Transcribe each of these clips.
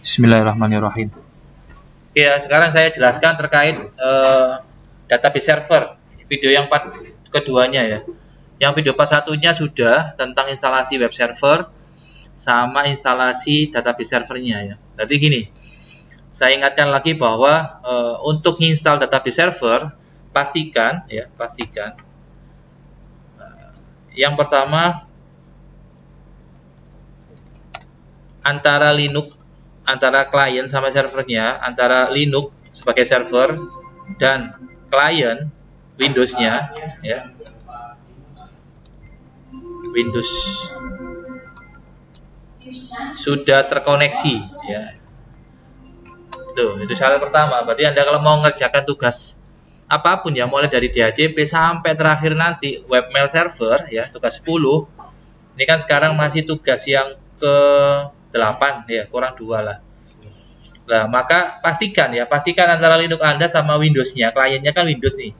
Bismillahirrahmanirrahim. Ya, sekarang saya jelaskan terkait database server. Video yang part keduanya ya. Yang video part satunya sudah tentang instalasi web server sama instalasi database servernya ya. Jadi gini, saya ingatkan lagi bahwa untuk install database server pastikan yang pertama antara klien sama servernya, antara Linux sebagai server dan klien Windows-nya ya. Windows sudah terkoneksi ya. Itu syarat pertama. Berarti Anda kalau mau mengerjakan tugas apapun ya, mulai dari DHCP sampai terakhir nanti webmail server ya, tugas 10. Ini kan sekarang masih tugas yang ke-8 ya, kurang 2 lah. Nah, maka pastikan antara Linux Anda sama Windows-nya, kliennya kan Windows nih.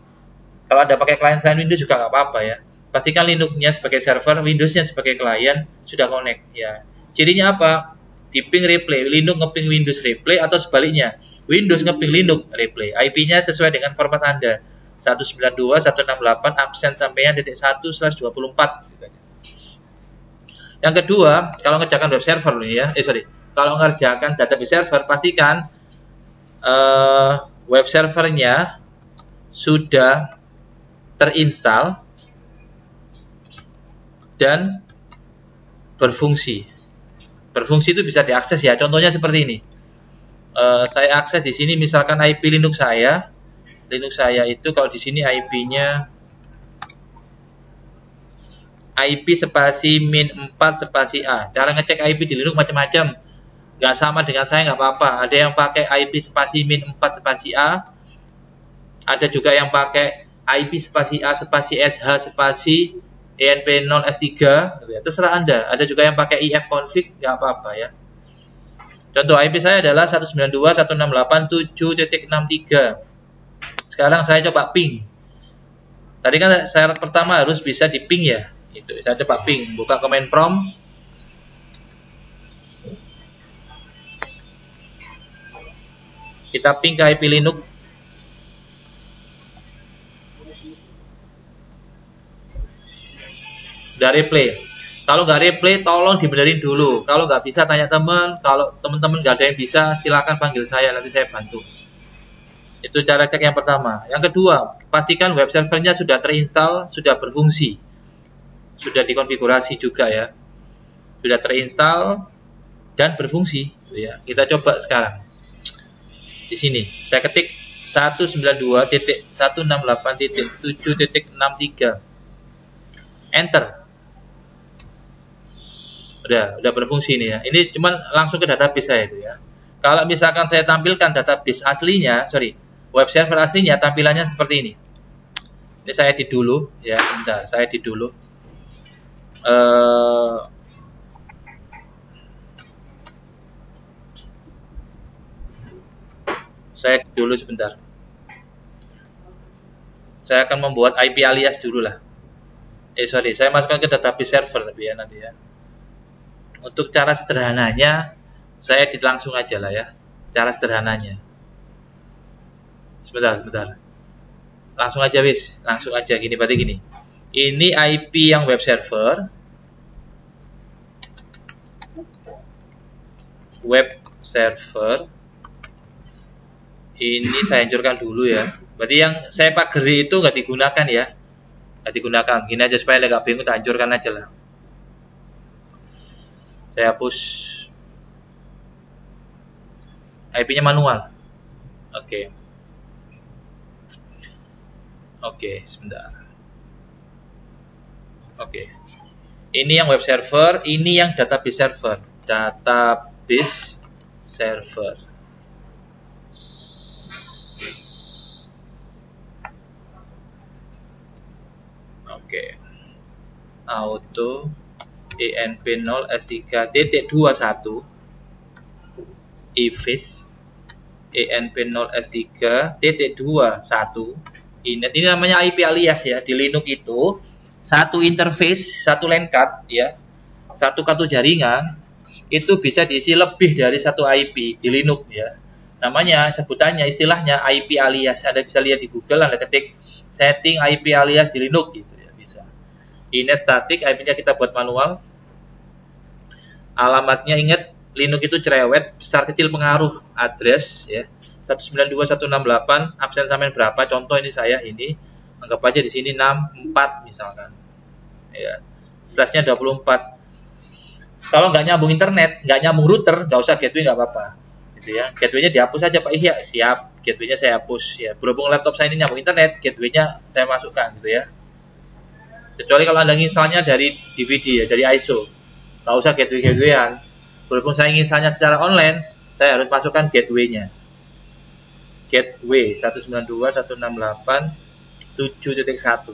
Kalau Anda pakai klien selain Windows juga nggak apa-apa ya. Pastikan Linux-nya sebagai server, Windows-nya sebagai klien sudah connect ya. Cirinya apa? Di ping replay, Linux ngeping Windows replay atau sebaliknya, Windows ngeping Linux replay. IP-nya sesuai dengan format Anda. 192.168 absen sampainya .1/24. Yang kedua, kalau ngerjakan web server ya, kalau ngerjakan database server, pastikan web servernya sudah terinstall dan berfungsi. Berfungsi itu bisa diakses ya. Contohnya seperti ini. Saya akses di sini misalkan IP Linux saya. Linux saya itu kalau di sini IP-nya IP spasi -4 spasi A. Cara ngecek IP di Linux macam-macam. Nggak sama dengan saya nggak apa-apa. Ada yang pakai IP spasi -4 spasi A. Ada juga yang pakai IP spasi A spasi SH spasi ENP0 S3. Terserah Anda. Ada juga yang pakai ifconfig, nggak apa-apa ya. Contoh IP saya adalah 192.168.7.63. Sekarang saya coba ping. Tadi kan syarat pertama harus bisa di ping ya. Itu saya coba ping, buka command prompt. Kita ping ke IP Linux. Udah replay. Kalau nggak replay, tolong dibenerin dulu. Kalau nggak bisa, tanya teman. Kalau teman-teman nggak ada yang bisa, silakan panggil saya, nanti saya bantu. Itu cara cek yang pertama. Yang kedua, pastikan web servernya sudah terinstall, sudah berfungsi. Sudah dikonfigurasi juga ya. Sudah terinstall dan berfungsi ya. Kita coba sekarang. Di sini saya ketik 192.168.7.63. Enter. Udah berfungsi ini ya. Ini cuman langsung ke database saya itu ya. Kalau misalkan saya tampilkan database aslinya, web server aslinya tampilannya seperti ini. Ini saya di dulu ya, bentar, saya di dulu. Saya dulu sebentar. Saya akan membuat IP alias dulu lah. Saya masukkan ke database server tapi ya nanti ya. Untuk cara sederhananya, saya langsung aja lah ya. Cara sederhananya. Sebentar. Langsung aja gini, berarti gini. Ini IP yang web server. Ini saya hancurkan dulu ya. Berarti yang saya pagari itu nggak digunakan ya. Nggak digunakan. Gini aja supaya nggak bingung, kita hancurkan aja lah. Saya hapus. IP-nya manual. Oke, sebentar. Ini yang web server, ini yang database server. Auto ENP0 S3.21 IFIS ENP0 S3.21. Ini namanya IP alias ya. Di Linux itu satu interface, satu LAN card ya, satu kartu jaringan itu bisa diisi lebih dari satu IP di Linux ya. Namanya, sebutannya, istilahnya IP alias. Anda bisa lihat di Google, Anda ketik setting IP alias di Linux gitu ya, bisa. Inet static, IP-nya kita buat manual. Alamatnya ingat, Linux itu cerewet, besar kecil pengaruh address ya. 192.168, absen sampai berapa? Contoh ini saya ini, anggap aja di sini 64 misalkan. Ya. Slashnya 24. Kalau nggak nyambung internet, nggak nyambung router, nggak usah gateway, nggak apa-apa. Gitu ya. Gateway-nya dihapus aja Pak. Iya, siap. Gateway-nya saya hapus ya. Berhubung laptop saya ini nyambung internet, gateway-nya saya masukkan gitu ya. Kecuali kalau Anda nginstalnya dari DVD ya, dari ISO. Nggak usah gateway-gatewayan. Berhubung saya nginstalnya secara online, saya harus masukkan gateway-nya. Gateway 192.168.7.1.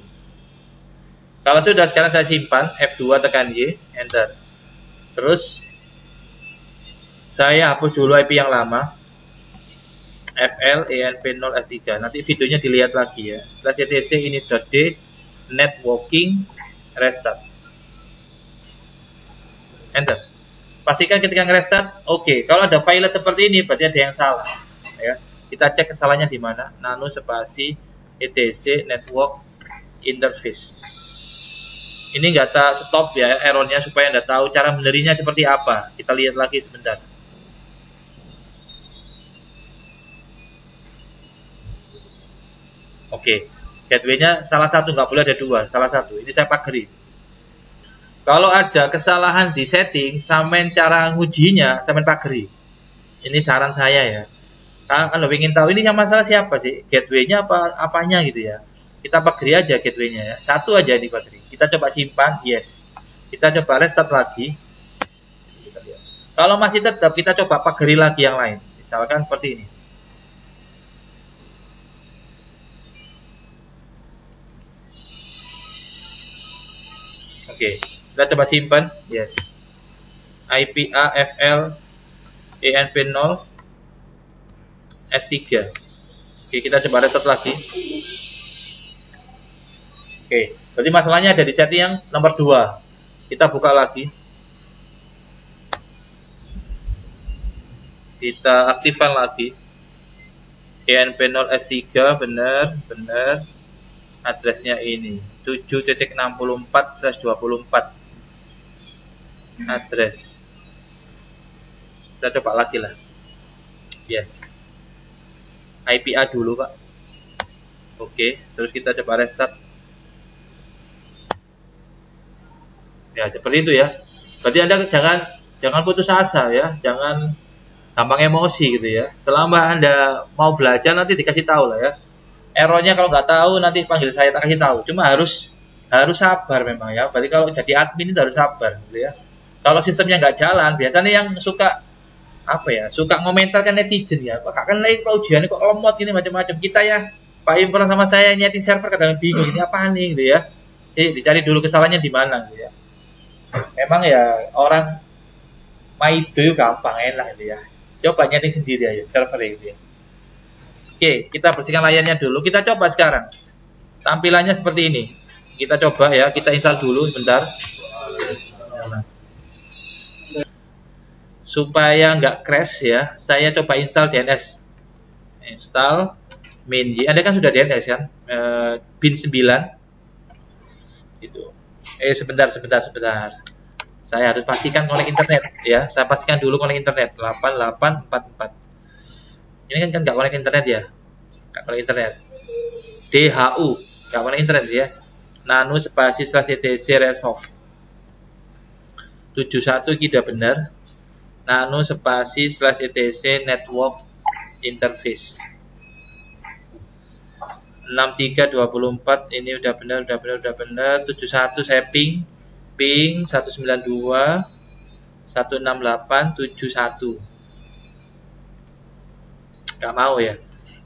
Kalau sudah, sekarang saya simpan, F2 tekan Y, enter. Terus saya hapus dulu IP yang lama, FL ENP0 F3. Nanti videonya dilihat lagi ya. /etc init.d networking restart. Enter. Pastikan ketika restart, oke. Kalau ada file seperti ini, berarti ada yang salah. Ya. Kita cek kesalahannya di mana. Nano spasi etc network interface. Ini nggak tak stop ya errornya, supaya Anda tahu cara benerinya seperti apa. Kita lihat lagi sebentar. Oke, gateway-nya salah satu, nggak boleh ada dua, salah satu. Ini saya pagari. Kalau ada kesalahan di setting, sampean cara ngujinya, sampean pagari. Ini saran saya ya. Kalau ingin tahu ini yang masalah siapa sih? Gateway-nya apanya gitu ya. Kita pagari aja gateway-nya ya. Satu aja di pagari. Kita coba simpan, yes. Kita coba restart lagi. Kalau masih tetap, kita coba pagari lagi yang lain. Misalkan seperti ini. Oke, kita coba simpan, yes. IP AFL ENP0 S3. Oke, kita coba restart lagi. Oke, berarti masalahnya ada di setting yang nomor 2. Kita buka lagi. Kita aktifkan lagi. ENP0 S3, benar. Addressnya ini 7.64/24 address. Kita coba lagi lah. Yes. IPA dulu Pak. Oke, terus kita coba restart. Ya seperti itu ya. Berarti Anda jangan putus asa ya, jangan gampang emosi gitu ya. Selama Anda mau belajar, nanti dikasih tahu lah ya. Errornya kalau nggak tahu nanti panggil saya, tak kasih tahu. Cuma harus sabar memang ya. Berarti kalau jadi admin itu harus sabar gitu ya. Kalau sistemnya nggak jalan, biasanya yang suka suka ngomentar kan netizen ya. Kok kan lagi ujian kok lemot gini macam-macam. Kita ya Pak Imron sama saya nyeting server kadang bingung ini apaan nih gitu ya. Jadi dicari dulu kesalahannya di mana gitu ya. Emang ya orang maido gampang, enak gitu ya. Coba nyeting sendiri aja server gitu ya. Oke, kita bersihkan layarnya dulu. Kita coba sekarang. Tampilannya seperti ini. Kita coba ya, kita install dulu sebentar. Supaya nggak crash ya, saya coba install DNS. Install main. Anda kan sudah DNS kan? Bin 9. Itu. Sebentar. Saya harus pastikan konek internet ya. Saya pastikan dulu konek internet 8844. Ini kan nggak konek internet ya, nggak konek internet. DHU nggak konek internet ya. Nano spasi /etc resolve 71 tidak benar. Nano spasi /etc network interface 6324 ini udah benar. 71 saya ping 192.168.71. Nggak mau ya.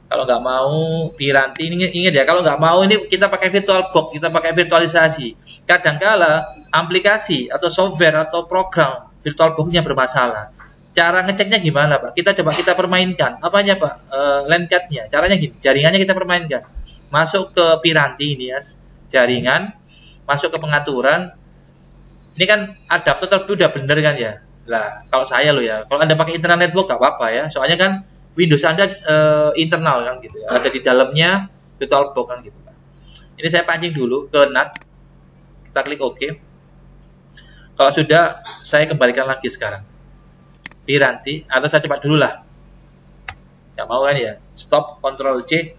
Kalau nggak mau Piranti, ini ingat ya, kalau nggak mau ini kita pakai VirtualBox, kita pakai virtualisasi. Kadangkala aplikasi atau software atau program VirtualBox-nya bermasalah. Cara ngeceknya gimana Pak? Kita permainkan. Apanya Pak? LAN card-nya. Caranya gini, jaringannya kita permainkan. Masuk ke Piranti ini ya, jaringan, masuk ke pengaturan. Ini kan adapter udah bener kan ya. Lah, kalau saya loh ya, kalau Anda pakai internal network gak apa-apa ya. Soalnya kan Windows Anda internal kan gitu ya. Ada di dalamnya VirtualBox kan gitu. Ini saya pancing dulu ke NAT. Kita klik OK. Kalau sudah, saya kembalikan lagi sekarang. Piranti, atau saya coba dulu lah. Gak mau kan ya? Stop, Ctrl C.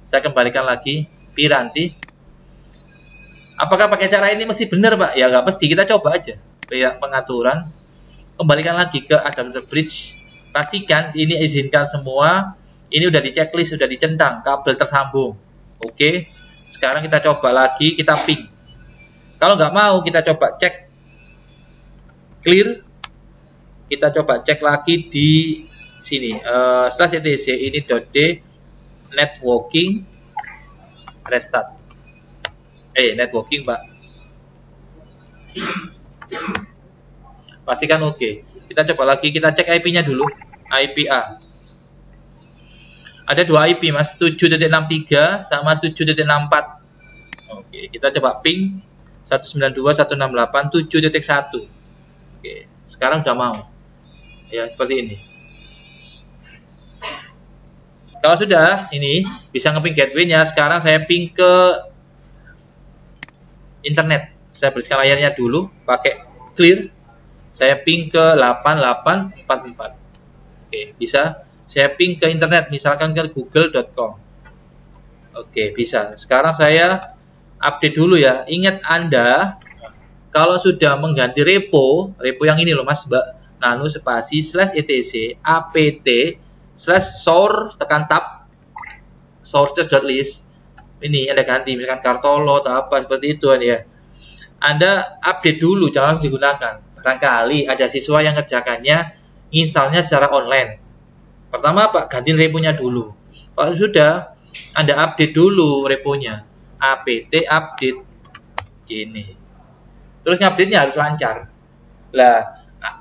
Saya kembalikan lagi. Piranti. Apakah pakai cara ini mesti benar, Pak? Ya nggak mesti, kita coba aja. Kayak pengaturan. Kembalikan lagi ke adapter bridge. Pastikan ini izinkan semua. Ini udah di checklist, sudah dicentang, kabel tersambung. Oke. Sekarang kita coba lagi, kita ping. Kalau nggak mau, kita coba cek clear. Kita coba cek lagi di sini /etc ini .d networking restart. Networking, Pak. Pastikan oke. Kita coba lagi, kita cek IP-nya dulu. IPA. Ada dua IP, Mas. 7.63 sama 7.64. Oke, kita coba ping 192.168.7.1. Oke, sekarang udah mau. Ya, seperti ini. Kalau sudah, ini bisa ngeping gateway-nya. Sekarang saya ping ke internet. Saya bersihkan layarnya dulu, pakai clear. Saya ping ke 8844. Oke, bisa. Saya ping ke internet, misalkan ke google.com. Oke, bisa. Sekarang saya update dulu ya. Ingat Anda, kalau sudah mengganti repo yang ini loh Mas, Mbak, nano spasi /etc apt /source tekan tab sources.list. Ini Anda ganti misalkan Kartolo atau apa seperti itu kan ya. Anda update dulu, jangan digunakan. Barangkali ada siswa yang kerjakannya installnya secara online. Pertama Pak, ganti reponya dulu. Kalau sudah, Anda update dulu reponya. apt update gini. Terus ngupdate-nya harus lancar. Lah,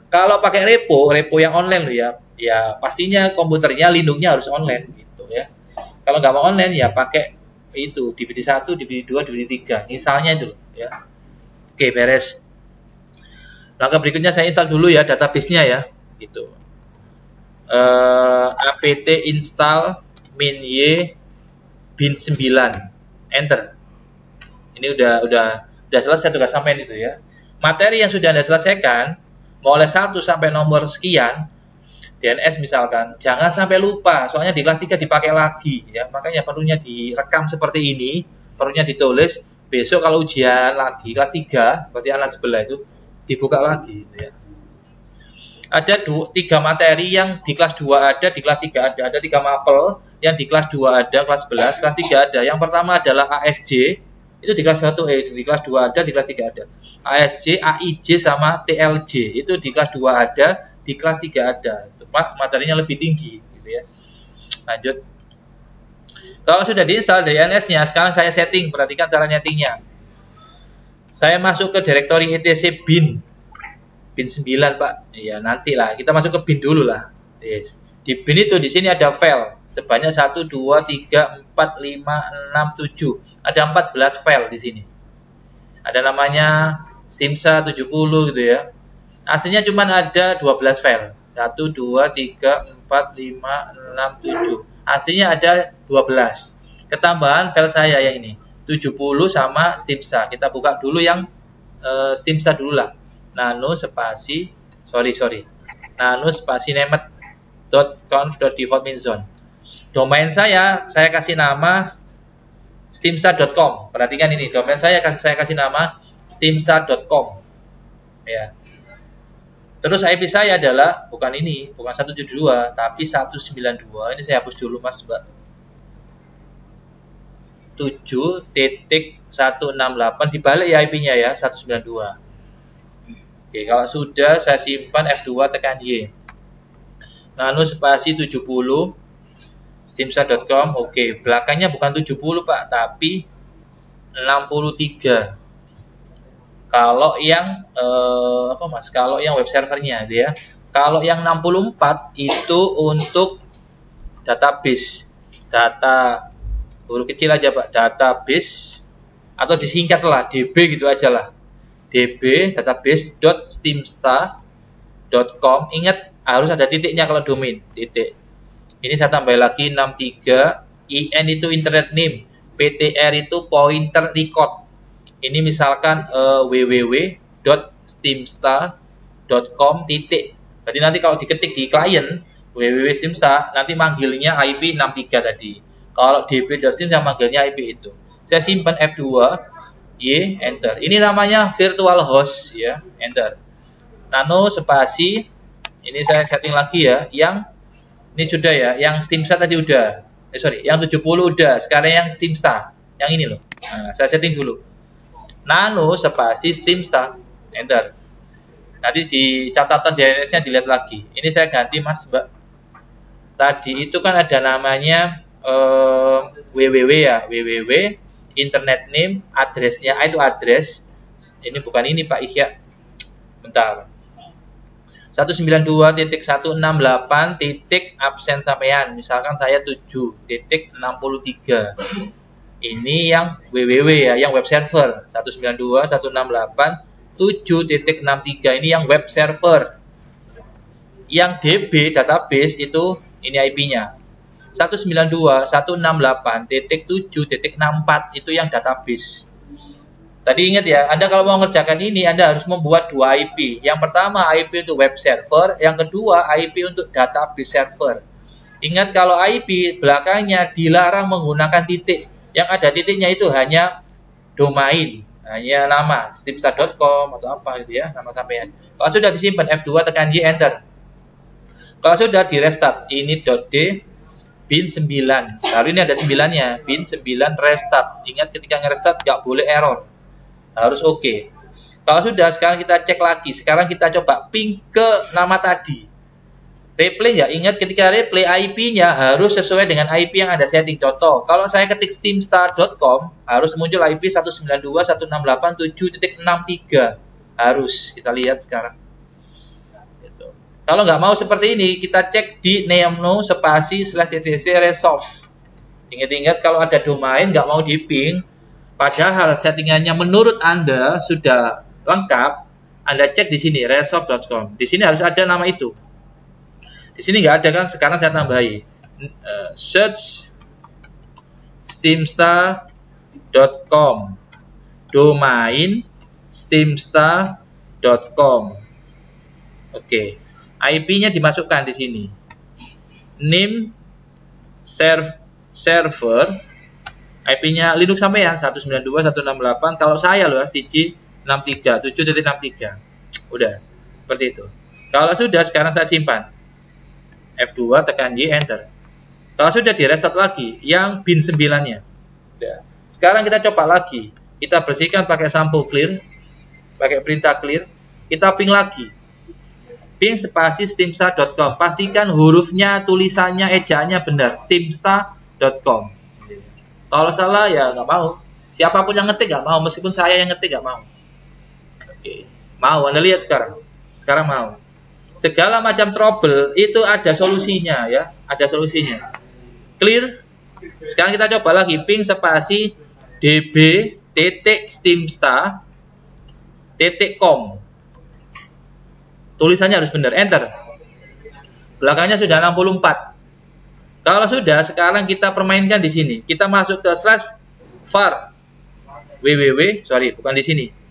kalau pakai repo yang online loh ya, ya pastinya komputernya Linux-nya harus online gitu ya. Kalau nggak mau online ya pakai itu DVD 1, DVD 2, DVD 3. Misalnya itu ya. Oke, beres. Langkah berikutnya saya install dulu ya database-nya ya, gitu. apt install min-y bin 9 enter. Ini udah selesai tugas sampean itu ya. Materi yang sudah Anda selesaikan mulai 1 sampai nomor sekian DNS misalkan, jangan sampai lupa, soalnya di kelas 3 dipakai lagi ya. Makanya perlunya direkam seperti ini, perlunya ditulis. Besok kalau ujian lagi kelas 3 seperti anak sebelah itu dibuka lagi gitu ya. Ada 3 materi yang di kelas 2 ada, di kelas 3 ada. Ada 3 mapel yang di kelas 2 ada, kelas 11, kelas 3 ada. Yang pertama adalah ASJ, itu di kelas 1 di kelas 2 ada, di kelas 3 ada. ASJ, AIJ sama TLJ, itu di kelas 2 ada, di kelas 3 ada. Itu Pak, materinya lebih tinggi gitu ya. Lanjut. Kalau sudah diinstal DNS-nya, sekarang saya setting, perhatikan cara settingnya. Saya masuk ke direktori etc bin 9 Pak. Iya, nantilah. Kita masuk ke bin dulu lah. Yes. Di bin itu di sini ada file sebanyak 1 2 3 4 5 6 7. Ada 14 file di sini. Ada namanya Stimsa 70 gitu ya. Aslinya cuma ada 12 file. 1 2 3 4 5 6 7. Aslinya ada 12. Ketambahan file saya yang ini 70 sama Stimsa. Kita buka dulu yang Stimsa dulu lah. Nano spasi nano spasi nemet.conf.default.minzone. Domain saya kasih nama stimsa.com. Perhatikan ini, domain saya kasih nama stimsa.com ya. Terus IP saya adalah bukan 172 tapi 192. Ini saya hapus dulu Mas, Mbak. 7.168 dibalik ya IP-nya ya, 192. Oke, kalau sudah saya simpan F2 tekan Y. Nano spasi 70 stimsa.com. Oke, belakangnya bukan 70 Pak, tapi 63. Kalau yang Kalau yang web servernya dia. Kalau yang 64 itu untuk database. Data huruf kecil aja Pak, database atau disingkat lah DB gitu aja lah. DB database.stimsa .com. Ingat harus ada titiknya kalau domain, titik. Ini saya tambah lagi 63, IN itu internet name, PTR itu pointer record. Ini misalkan www.steamstar.com titik. Berarti nanti kalau diketik di klien www.steamstar, nanti manggilnya IP 63 tadi. Kalau db.steam manggilnya IP itu. Saya simpan F2, Y, enter. Ini namanya virtual host ya, enter. Nano spasi, ini saya setting lagi ya, yang ini sudah ya, yang Steamstar tadi udah. Yang 70 udah, sekarang yang Steamstar. Yang ini loh. Nah, saya setting dulu. Nano spasi Steamstar, enter. Nanti di catatan DNS-nya dilihat lagi. Ini saya ganti Mas Mbak. Tadi itu kan ada namanya www ya, www internet name, address-nya itu address. Ini bukan ini Pak Ihya. Bentar. 192.168. absen sampean. Misalkan saya 7.63. Ini yang www ya, yang web server. 192.168.7.63. Ini yang web server. Yang DB database itu ini IP-nya. 192.168.7.64 itu yang database. Tadi ingat ya, Anda kalau mau ngerjakan ini, Anda harus membuat dua IP. Yang pertama IP untuk web server, yang kedua IP untuk database server. Ingat kalau IP belakangnya dilarang menggunakan titik. Yang ada titiknya itu hanya domain, hanya nama, steamstar.com atau apa gitu ya, nama sampean. Kalau sudah disimpan F2 tekan Y, enter. Kalau sudah di restart, ini .d bin 9. Lalu ini ada 9-nya, bin 9 restart. Ingat ketika nge-restart nggak boleh error. Harus oke. Kalau sudah, sekarang kita cek lagi. Sekarang kita coba ping ke nama tadi. Replay ya, ingat ketika replay IP-nya harus sesuai dengan IP yang Anda setting. Contoh, kalau saya ketik steamstar.com harus muncul IP 192.168.7.63. Harus, kita lihat sekarang. Gitu. Kalau nggak mau seperti ini, kita cek di nano spasi /etc resolve. Ingat-ingat kalau ada domain nggak mau di ping, padahal settingannya menurut Anda sudah lengkap, Anda cek di sini resolve.com. Di sini harus ada nama itu. Di sini nggak ada kan? Sekarang saya tambahi search steamstar.com, domain steamstar.com. Oke, IP-nya dimasukkan di sini. Name server, IP-nya Linux sampean 192.168. Kalau saya loh STG 63, 7.63. Udah, seperti itu. Kalau sudah, sekarang saya simpan. F2 tekan Y, enter. Kalau sudah di restart lagi, yang bin 9-nya. Udah. Sekarang kita coba lagi. Kita bersihkan pakai sampo clear, pakai perintah clear. Kita ping lagi. Ping spasi steamstar.com. Pastikan hurufnya, tulisannya, ejaannya benar. steamstar.com. Kalau salah ya nggak mau. Siapapun yang ngetik nggak mau, meskipun saya yang ngetik nggak mau. Oke. Mau, Anda lihat sekarang. Sekarang mau. Segala macam trouble itu ada solusinya ya, ada solusinya. Clear. Sekarang kita coba lagi ping spasi db.steamstar.com. Tulisannya harus benar, enter. Belakangnya sudah 64. Kalau sudah, sekarang kita permainkan di sini. Kita masuk ke /var bukan di sini.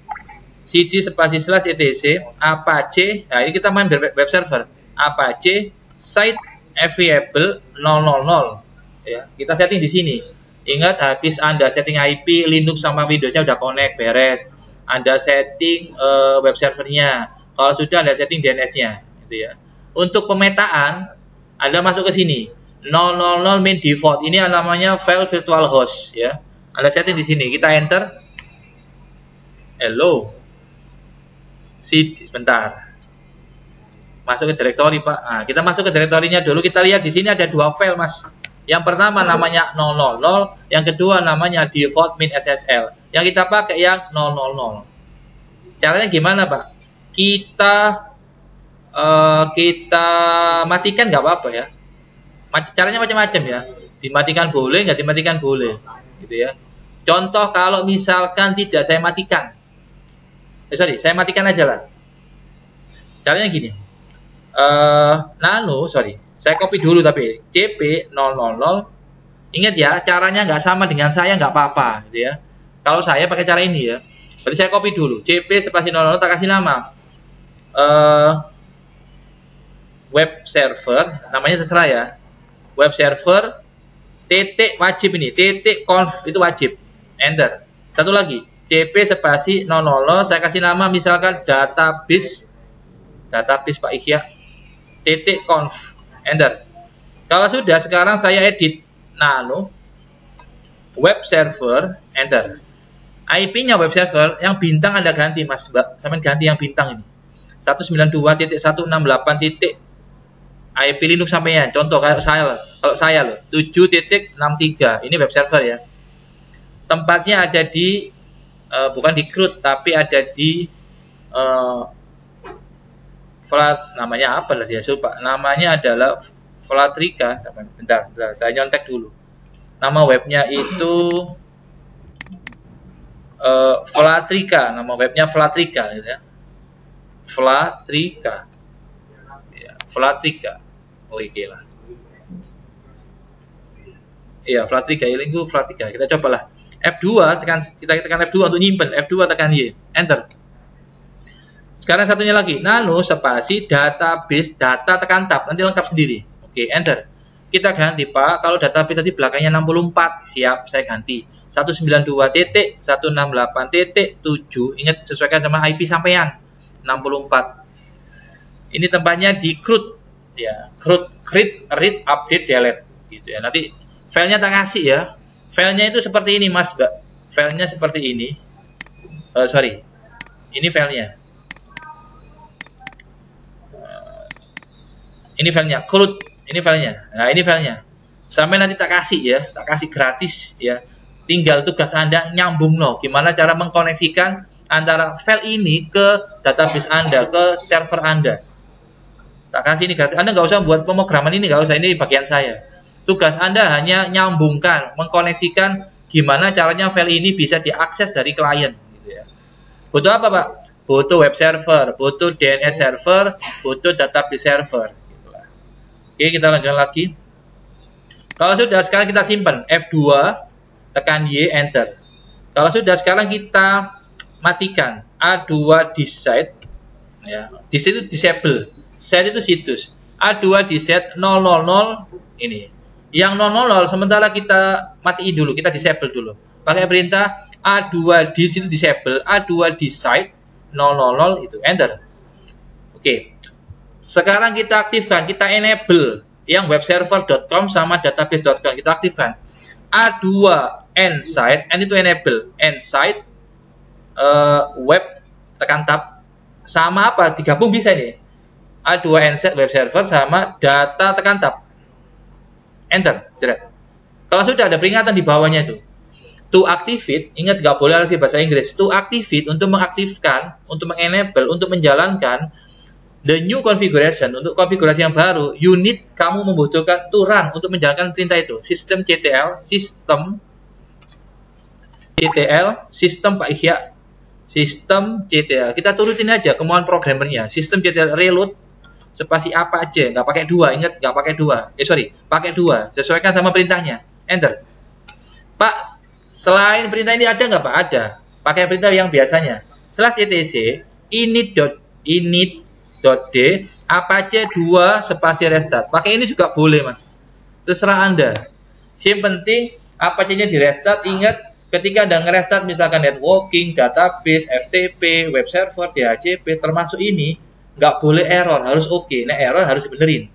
cd spasi /etc apache. Nah, ini kita main web server. Apache site available 000. Ya, kita setting di sini. Ingat, habis Anda setting IP Linux sama Windows-nya udah connect, beres. Anda setting web servernya. Kalau sudah, Anda setting DNS-nya, gitu ya. Untuk pemetaan, Anda masuk ke sini. 000 main default, ini namanya file virtual host ya. Anda setting di sini, kita enter. Hello. Sebentar. Masuk ke directory, Pak. Nah, kita masuk ke directory-nya dulu. Kita lihat di sini ada dua file, Mas. Yang pertama namanya 000, yang kedua namanya default min SSL. Yang kita pakai yang 000. Caranya gimana, Pak? Kita matikan nggak apa-apa ya. Caranya macam-macam ya. Dimatikan boleh, nggak dimatikan boleh, gitu ya. Contoh kalau misalkan tidak saya matikan, saya matikan aja lah. Caranya gini. saya copy dulu tapi CP 000. Ingat ya, caranya nggak sama dengan saya nggak apa-apa gitu ya. Kalau saya pakai cara ini ya, berarti saya copy dulu CP spasi 00, tak kasih nama web server, namanya terserah ya, web server titik wajib ini, titik conf itu wajib, enter. Satu lagi CP spasi 000, saya kasih nama misalkan database Pak Ihya titik conf, enter. Kalau sudah, sekarang saya edit web server, enter. IP-nya web server yang bintang Anda ganti Mas Mbak, sampai ganti yang bintang ini 192.168. IP Linux sampean. Contoh kalau saya loh 7.63. Ini web server ya. Tempatnya ada di bukan di CRUD tapi ada di namanya apa lah dia lupa. Namanya adalah Flatrika. Bentar, saya nyontek dulu. Nama webnya itu Flatrika. Nama webnya Flatrika gitu ya. Flatrika. Ya, Flatrika. Oke lah. Iya, Flatrika. Ini itu Flatrika. Kita cobalah. F2 kita tekan F2 untuk nyimpen. F2 tekan Y. Enter. Sekarang satunya lagi, spasi database data, tekan tab, nanti lengkap sendiri. Oke, enter. Kita ganti Pak, kalau database tadi belakangnya 64, siap, saya ganti 192.168.7. Ingat, sesuaikan sama IP sampean 64. Ini tempatnya di CRUD ya, CRUD read update delete gitu ya. Nanti filenya tak kasih ya. Filenya itu seperti ini Mas Mbak. Filenya seperti ini. Ini filenya. Ini filenya, CRUD, ini filenya. Nah, ini filenya. Sampai nanti tak kasih ya, tak kasih gratis ya. Tinggal tugas Anda nyambung gimana cara mengkoneksikan antara file ini ke database Anda, ke server Anda. Tak kasih ini gratis. Anda nggak usah buat pemrograman ini, nggak usah, ini bagian saya. Tugas Anda hanya nyambungkan, mengkoneksikan gimana caranya file ini bisa diakses dari klien gitu ya. Butuh apa, Pak? Butuh web server, butuh DNS server, butuh database server. Oke, kita lanjutkan lagi. Kalau sudah, sekarang kita simpan F2, tekan Y, enter. Kalau sudah, sekarang kita matikan A2 di set ya. Di situ disable. Set itu situs. A2 di set 000 ini. Yang 000 sementara kita matiin dulu, kita disable dulu. Pakai perintah A2 di situ disable, A2 di site 000 itu, enter. Oke. Sekarang kita aktifkan, kita enable yang webserver.com sama database.com, kita aktifkan. A2 nsite, n itu enable, nsite web, tekan tab, sama apa? Digabung bisa nih. A2 nsite web server sama data, tekan tab, enter. Kalau sudah, ada peringatan di bawahnya itu. To activate, ingat gak boleh lagi bahasa Inggris. To activate, untuk mengaktifkan, untuk mengenable, untuk menjalankan the new configuration, untuk konfigurasi yang baru, unit kamu membutuhkan to run, untuk menjalankan perintah itu. Sistem CTL, sistem Pak Ihya, sistem CTL. Kita turutin aja kemauan programmernya. Sistem CTL reload, spasi apa aja, nggak pakai 2, ingat nggak pakai 2. Pakai 2, sesuaikan sama perintahnya. Enter. Pak, selain perintah ini ada nggak Pak? Ada. Pakai perintah yang biasanya. /etc init.d apache 2 spasi restart. Pakai ini juga boleh Mas, terserah Anda. Yang penting apache-nya di restart. Ingat, ketika Anda nge-restart misalkan networking, database, FTP, web server, DHCP, termasuk ini nggak boleh error, harus oke. Nah, error harus dibenerin.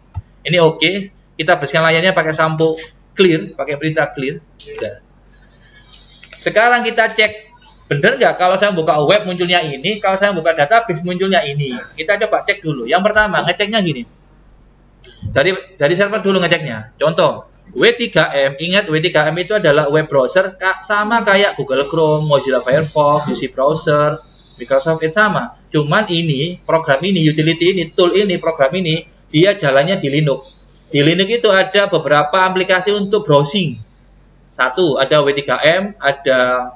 Ini oke. Kita bersihkan layarnya pakai sampo clear, pakai perintah clear. Udah. Sekarang kita cek, bener nggak kalau saya buka web munculnya ini, kalau saya buka database munculnya ini. Kita coba cek dulu. Yang pertama, ngeceknya gini. Dari server dulu ngeceknya. Contoh, W3M. Ingat, W3M itu adalah web browser sama kayak Google Chrome, Mozilla Firefox, UC Browser, Microsoft Edge sama. Cuman ini, program ini, utility ini, tool ini, program ini, dia jalannya di Linux. Di Linux itu ada beberapa aplikasi untuk browsing. Satu, ada W3M, ada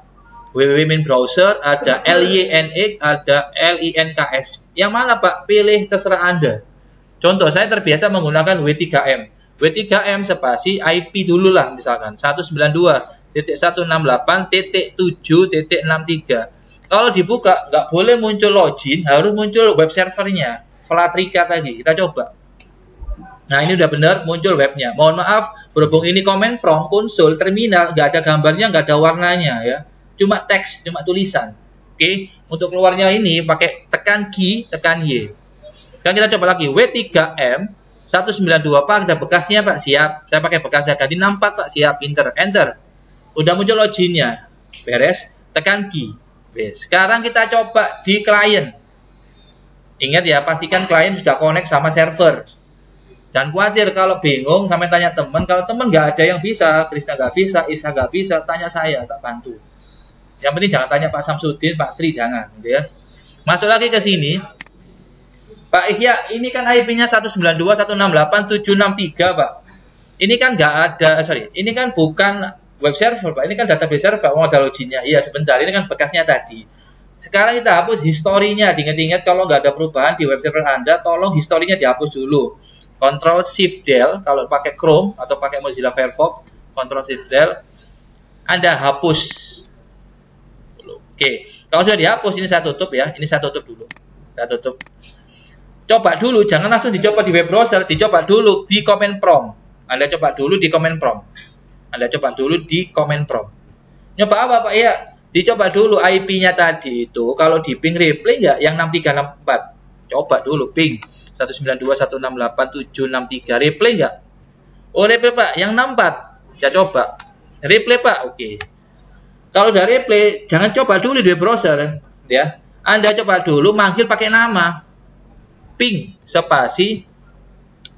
www main browser, ada LYNX, ada LINKS. Yang mana Pak? Pilih, terserah Anda. Contoh, saya terbiasa menggunakan W3M. W3M spasi IP dulu lah, misalkan 192.168.7.63. Kalau dibuka, nggak boleh muncul login, harus muncul web servernya. Flatrika tadi, kita coba. Nah, ini udah benar, muncul webnya. Mohon maaf, berhubung ini command prompt, konsol, terminal, nggak ada gambarnya, nggak ada warnanya ya. Cuma teks, cuma tulisan. Oke, untuk keluarnya ini pakai tekan key, tekan Y. Sekarang kita coba lagi, W3M 192, Pak, ada bekasnya Pak, siap. Saya pakai bekasnya, ganti 64 Pak, siap, enter. Udah muncul loginnya, beres, tekan key. Beres. Sekarang kita coba di klien. Ingat ya, pastikan klien sudah connect sama server. Jangan khawatir kalau bingung, sampai tanya teman. Kalau teman nggak ada yang bisa, Krisna nggak bisa, Isa nggak bisa, tanya saya, tak bantu. Yang penting jangan tanya Pak Samsudin, Pak Tri, jangan. Gitu ya. Masuk lagi ke sini. Pak Ihya, ini kan IP-nya 192.168.763, Pak. Ini kan nggak ada, ini kan bukan web server, Pak. Ini kan database server, Pak. Mau ada loginnya. Iya, sebentar. Ini kan bekasnya tadi. Sekarang kita hapus historinya. Ingat-ingat kalau nggak ada perubahan di web server Anda, tolong historinya dihapus dulu. Ctrl Shift Del, kalau pakai Chrome atau pakai Mozilla Firefox, Ctrl Shift Del, Anda hapus. Oke, kalau sudah dihapus, ini saya tutup ya. Ini saya tutup dulu. Saya tutup. Coba dulu, jangan langsung dicoba di web browser, dicoba dulu di command prompt. Anda coba dulu di command prompt. Nyoba apa Pak ya? Dicoba dulu IP-nya tadi itu, kalau di ping replay nggak yang 6364. Coba dulu ping 192.168.763, replay nggak? Oh replay Pak, yang 64. Ya coba. Replay Pak, oke. Kalau udah replay, jangan coba dulu di web browser. Ya. Anda coba dulu manggil pakai nama. Ping spasi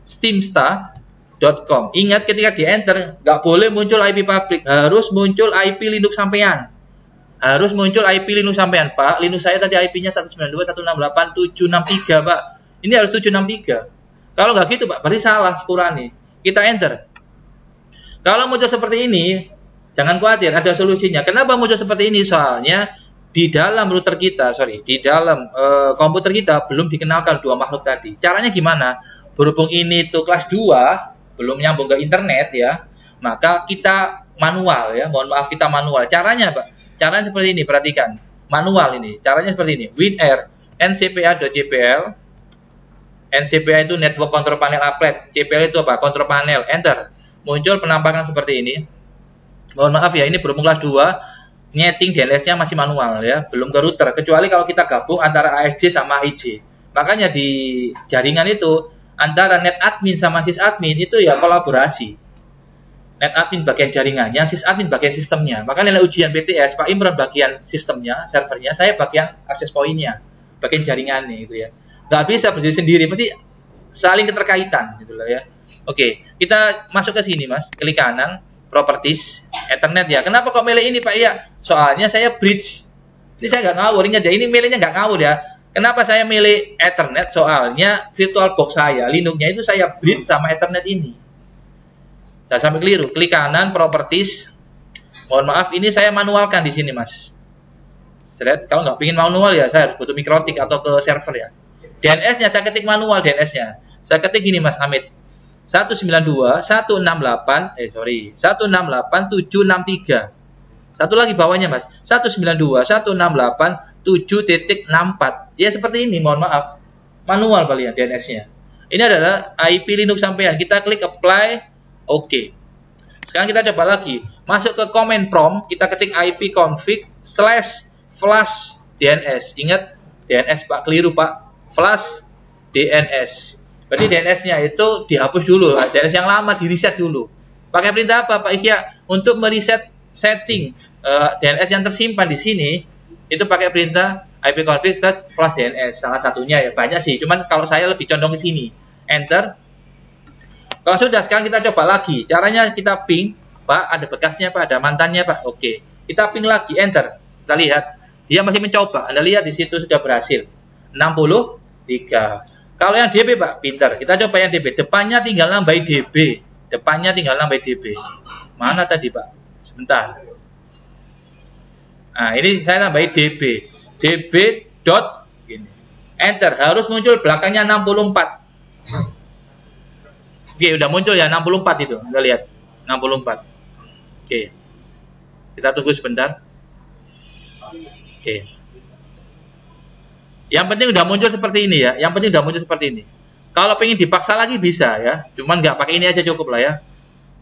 steamstar.com. Ingat ketika di enter nggak boleh muncul IP publik, harus muncul IP Linux sampean. Pak. Linux saya tadi IP-nya 192.168.763 Pak. Ini harus 763. Kalau nggak gitu Pak, berarti salah sepurane. Kita enter. Kalau muncul seperti ini, jangan khawatir, ada solusinya. Kenapa muncul seperti ini? Soalnya di dalam router kita, di dalam komputer kita belum dikenalkan dua makhluk tadi. Caranya gimana? Berhubung ini tuh kelas 2, belum nyambung ke internet ya, maka kita manual ya. Mohon maaf, kita manual. Caranya Pak, caranya seperti ini, perhatikan. Manual ini, caranya seperti ini. WinR ncpa.jpl. NCPA itu Network Control Panel Applet. CPL itu apa? Control Panel. Enter. Muncul penampakan seperti ini. Mohon maaf ya, ini berhubung kelas 2. Nyeting DNS-nya masih manual ya, belum ke router. Kecuali kalau kita gabung antara ASJ sama AIJ. Makanya di jaringan itu antara netadmin sama sysadmin itu ya kolaborasi. Netadmin bagian jaringannya, sysadmin bagian sistemnya. Makanya nilai ujian BTS, Pak Imran bagian sistemnya, servernya, saya bagian akses poinnya, bagian jaringannya itu ya. Nggak bisa berdiri sendiri, pasti saling keterkaitan gitu loh ya. Oke, kita masuk ke sini Mas, klik kanan. Properties, Ethernet ya. Kenapa kok milih ini Pak ya? Soalnya saya bridge. Ini saya nggak ngawur, ingat ya. Ini milihnya nggak ngawur ya. Kenapa saya milih Ethernet? Soalnya VirtualBox saya, Linux-nya itu saya bridge sama Ethernet ini. Saya sampai keliru. Klik kanan, Properties. Mohon maaf, ini saya manualkan di sini Mas. Kalau nggak pingin manual ya, saya harus butuh mikrotik atau ke server ya. DNS-nya saya ketik manual, DNS-nya. Saya ketik gini Mas Hamid. 192.168.763. Satu lagi bawahnya Mas, 192.168.7.64. Ya seperti ini, mohon maaf. Manual kalian DNS-nya. Ini adalah IP Linux sampean. Kita klik apply, oke. Sekarang kita coba lagi. Masuk ke command prompt, kita ketik ipconfig/flash DNS. Ingat, DNS Pak, keliru Pak. Flash DNS. Berarti DNS-nya itu dihapus dulu, DNS yang lama di reset dulu. Pakai perintah apa Pak Ihya? Untuk mereset setting DNS yang tersimpan di sini, itu pakai perintah ipconfig/flash DNS. Salah satunya ya, banyak sih. Cuman kalau saya lebih condong ke sini. Enter. Kalau sudah, sekarang kita coba lagi. Caranya kita ping, Pak, ada bekasnya Pak, ada mantannya Pak. Oke. Kita ping lagi, enter. Kita lihat, dia masih mencoba. Anda lihat di situ sudah berhasil. 63. Kalau yang DB Pak, pintar. Kita coba yang DB. Depannya tinggal nambah DB. Mana tadi Pak? Sebentar. Nah, ini saya nambah DB. DB dot gini. Enter. Harus muncul belakangnya 64. Oke, udah muncul ya 64 itu. Udah lihat 64. Oke. Kita tunggu sebentar. Oke. Yang penting udah muncul seperti ini ya. Yang penting udah muncul seperti ini. Kalau pengen dipaksa lagi bisa ya. Cuman nggak pakai ini aja cukup lah ya.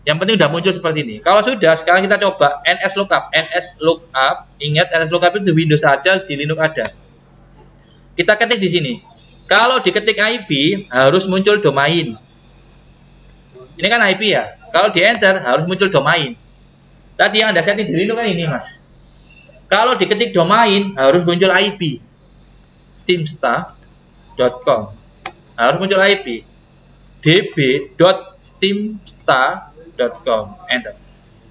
Yang penting udah muncul seperti ini. Kalau sudah, sekarang kita coba NSLOOKUP. NSLOOKUP, ingat NSLOOKUP itu di Windows ada, di Linux ada. Kita ketik di sini. Kalau diketik IP harus muncul domain. Ini kan IP ya. Kalau di enter harus muncul domain. Tadi yang Anda setting di Linux kan ini, Mas. Kalau diketik domain harus muncul IP. steamstar.com. Harus muncul IP. db.steamstar.com. Enter.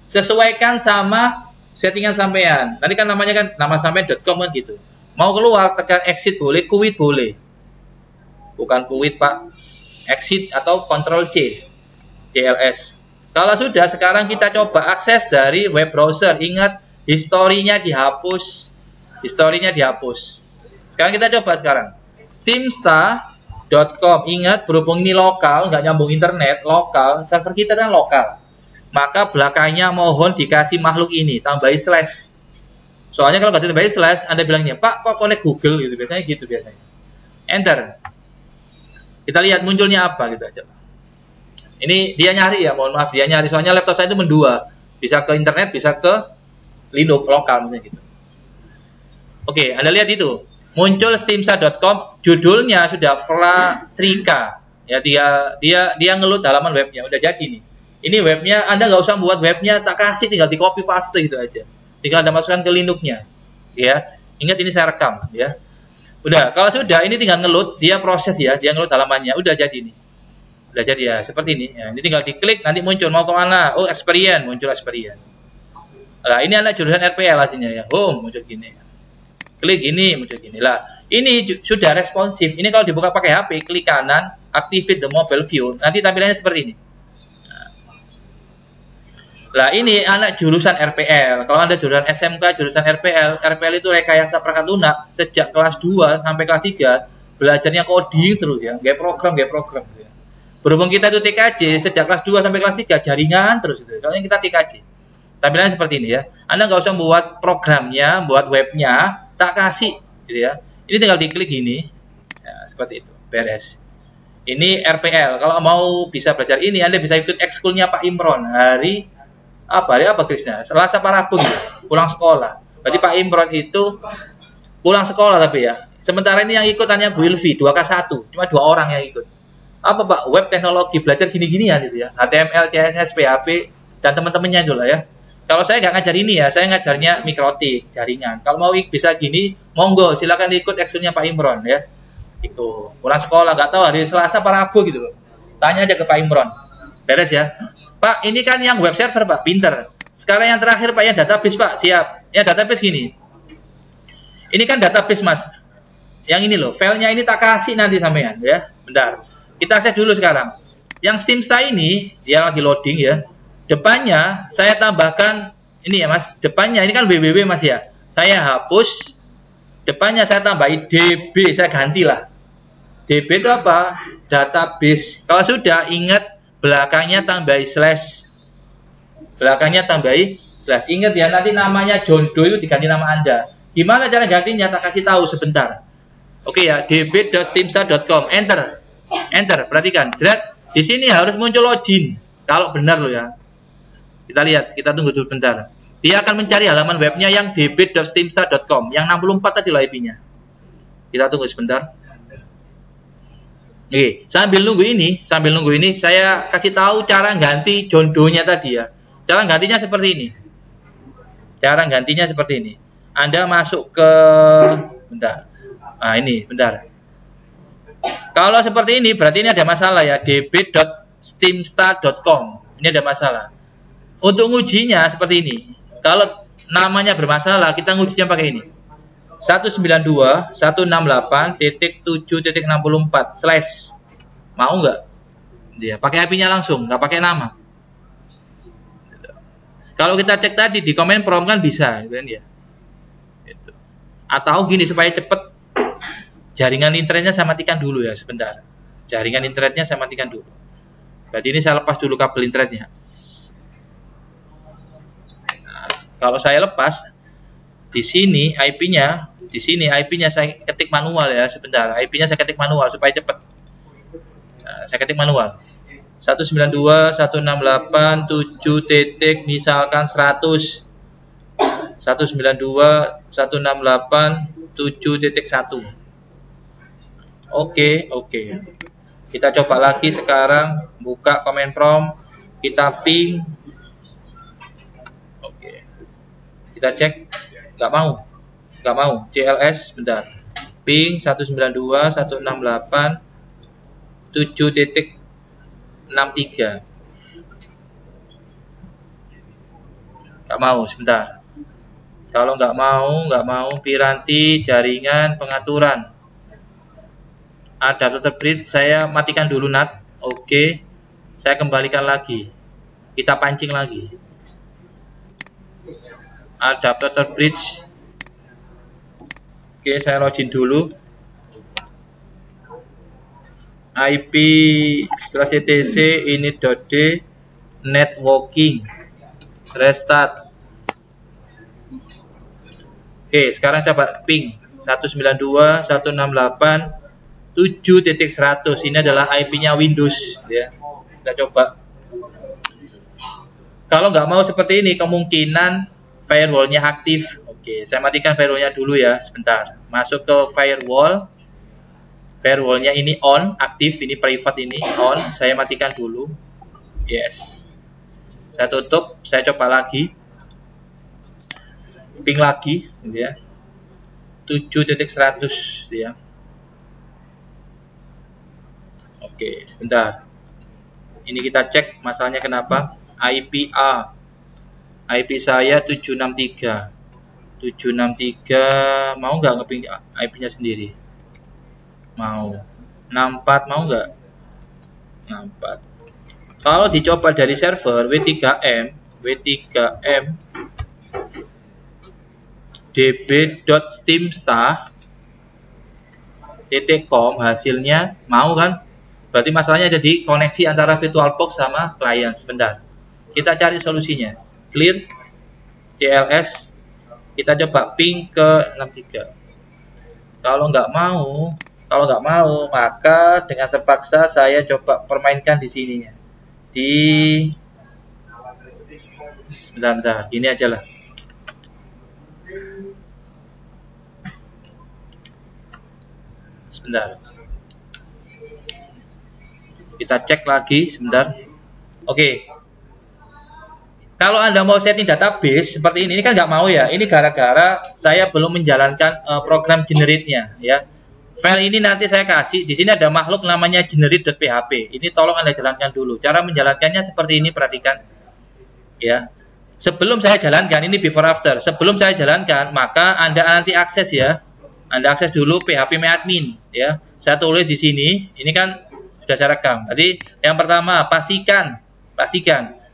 Sesuaikan sama settingan sampean. Tadi kan namanya kan nama sampean.com kan gitu. Mau keluar tekan exit boleh, quit boleh. Bukan quit, Pak. Exit atau Ctrl C. CLS. Kalau sudah, sekarang kita coba akses dari web browser. Ingat, historinya dihapus. Historinya dihapus. Sekarang kita coba sekarang. steamstar.com. Ingat, berhubung ini lokal, nggak nyambung internet, lokal. Server kita kan lokal. Maka belakangnya mohon dikasih makhluk ini. Tambahi slash. Soalnya kalau nggak ditambahi slash, Anda bilangnya, Pak, kok connect Google gitu. Biasanya gitu biasanya. Enter. Kita lihat munculnya apa gitu aja. Ini dia nyari ya, mohon maaf dia nyari. Soalnya laptop saya itu mendua. Bisa ke internet, bisa ke Linux lokal misalnya gitu. Oke, Anda lihat itu. Muncul steamstar.com, judulnya sudah Fratrika. Ya, dia ngelut halaman webnya, udah jadi nih. Ini webnya, Anda nggak usah buat webnya, tak kasih, tinggal di copy paste gitu aja. Tinggal Anda masukkan ke Linux-nya. Ya, ingat ini saya rekam ya. Udah, kalau sudah ini tinggal ngelut, dia proses ya, dia ngelut halamannya, udah jadi nih. Udah jadi ya, seperti ini. Ya, ini tinggal diklik, nanti muncul mau kemana? Oh, experience, muncul experience. Nah, ini adalah jurusan RPL hasilnya ya. Home, muncul gini. Klik ini, muncul gini. Lah, ini sudah responsif. Ini kalau dibuka pakai HP, klik kanan, activate the mobile view. Nanti tampilannya seperti ini. Lah, ini anak jurusan RPL. Kalau Anda jurusan SMK, jurusan RPL, RPL itu rekayasa perangkat lunak sejak kelas 2 sampai kelas 3, belajarnya coding terus ya, kayak program ya. Berhubung kita itu TKJ, sejak kelas 2 sampai kelas 3 jaringan terus itu. Soalnya kita TKJ. Tampilannya seperti ini ya. Anda nggak usah buat programnya, buat webnya, tak kasih gitu ya. Ini tinggal diklik ini. Ya, seperti itu. Beres. Ini RPL. Kalau mau bisa belajar ini, Anda bisa ikut ekskulnya Pak Imron hari apa Krisna? Selasa Parabu ya, pulang sekolah. Berarti Pak Imron itu pulang sekolah tapi ya. Sementara ini yang ikut hanya Bu Ilvi 2K1, cuma 2 orang yang ikut. Apa Pak? Web teknologi belajar gini-ginian gitu ya. HTML, CSS, PHP dan teman-temannya itu lah ya. Kalau saya nggak ngajar ini ya, saya ngajarnya mikrotik, jaringan. Kalau mau bisa gini, monggo silakan ikut ekskulnya Pak Imron ya. Itu pulang sekolah nggak tahu hari Selasa Parabu gitu loh. Tanya aja ke Pak Imron. Beres ya. Pak, ini kan yang web server, Pak. Pinter. Sekarang yang terakhir, Pak, yang database, Pak. Siap. Ya, database gini. Ini kan database, Mas. Yang ini loh. Filenya ini tak kasih nanti sampean, ya. Bentar. Kita akses dulu sekarang. Yang Steamstar ini, dia lagi loading, ya. Depannya, saya tambahkan, ini ya, Mas. Depannya, ini kan www, Mas, ya. Saya hapus. Depannya saya tambahin DB. Saya gantilah. DB itu apa? Database. Kalau sudah, ingat, belakangnya tambahi slash. Belakangnya tambahi slash. Ingat ya, nanti namanya John Doe itu diganti nama Anda. Gimana cara gantinya? Tak kasih tahu sebentar. Oke ya, db.steamstar.com. Enter. Enter. Perhatikan. Di sini harus muncul login. Kalau benar loh ya. Kita lihat, kita tunggu dulu bentar. Dia akan mencari halaman webnya yang db.steamstar.com. Yang 64 tadi lah IP-nya. Kita tunggu sebentar. Oke, sambil nunggu ini saya kasih tahu cara ganti John Doe-nya tadi ya. Cara gantinya seperti ini. Cara gantinya seperti ini. Anda masuk ke bentar. Nah, ini bentar. Kalau seperti ini berarti ini ada masalah ya, db.steamstar.com. Ini ada masalah. Untuk ngujinya seperti ini. Kalau namanya bermasalah, kita ngujinya pakai ini. 192.168.7.64 slash. Mau nggak? Dia pakai IP-nya langsung, nggak pakai nama. Kalau kita cek tadi di komen prompt kan bisa, gitu kan ya. Atau gini supaya cepet, jaringan internetnya saya matikan dulu ya sebentar. Jaringan internetnya saya matikan dulu. Berarti ini saya lepas dulu kabel internetnya. Nah, kalau saya lepas, di sini IP-nya, saya ketik manual ya, sebentar. IP-nya saya ketik manual supaya cepat. Nah, saya ketik manual. 192.168.7 titik misalkan 100. 192.168.7.1. Oke. Kita coba lagi sekarang, buka command prompt, kita ping. Oke. Kita cek, nggak mau. CLS, bentar. Ping 192.168.7.63. Nggak mau, sebentar. Kalau nggak mau, piranti jaringan pengaturan. Adapter bridge saya matikan dulu NAT. Oke. Saya kembalikan lagi. Kita pancing lagi. Adapter bridge. Oke, saya login dulu. IP/etc init.d networking restart. Oke, sekarang coba ping 192.168.7.100. Ini adalah IP-nya Windows ya. Kita coba. Kalau nggak mau seperti ini, kemungkinan firewall-nya aktif. Oke, saya matikan firewall-nya dulu ya, sebentar. Masuk ke firewall. Firewall-nya ini on, aktif, ini private ini on. Saya matikan dulu. Yes. Saya tutup, saya coba lagi. Ping lagi, gitu ya. 7.100 ya. Oke, bentar. Ini kita cek masalahnya kenapa. IP-A. IP saya 763. 763 mau nggak ngeping IP-nya sendiri? Mau. 64 mau nggak? 64. Kalau dicoba dari server W3M db.steamstar.com hasilnya mau kan? Berarti masalahnya ada di koneksi antara VirtualBox sama klien. Sebentar. Kita cari solusinya. Clear CLS. Kita coba ping ke 63. Kalau nggak mau, maka dengan terpaksa saya coba permainkan di sininya. Bentar, ini aja lah. Sebentar. Kita cek lagi sebentar. Oke. Kalau Anda mau setting database seperti ini kan nggak mau ya. Ini gara-gara saya belum menjalankan program generate-nya ya. File ini nanti saya kasih. Di sini ada makhluk namanya generate.php. Ini tolong Anda jalankan dulu. Cara menjalankannya seperti ini, perhatikan. Ya. Sebelum saya jalankan, ini before after. Sebelum saya jalankan, maka Anda nanti akses ya. Anda akses dulu php-admin ya. Saya tulis di sini. Ini kan sudah saya rekam. Jadi yang pertama pastikan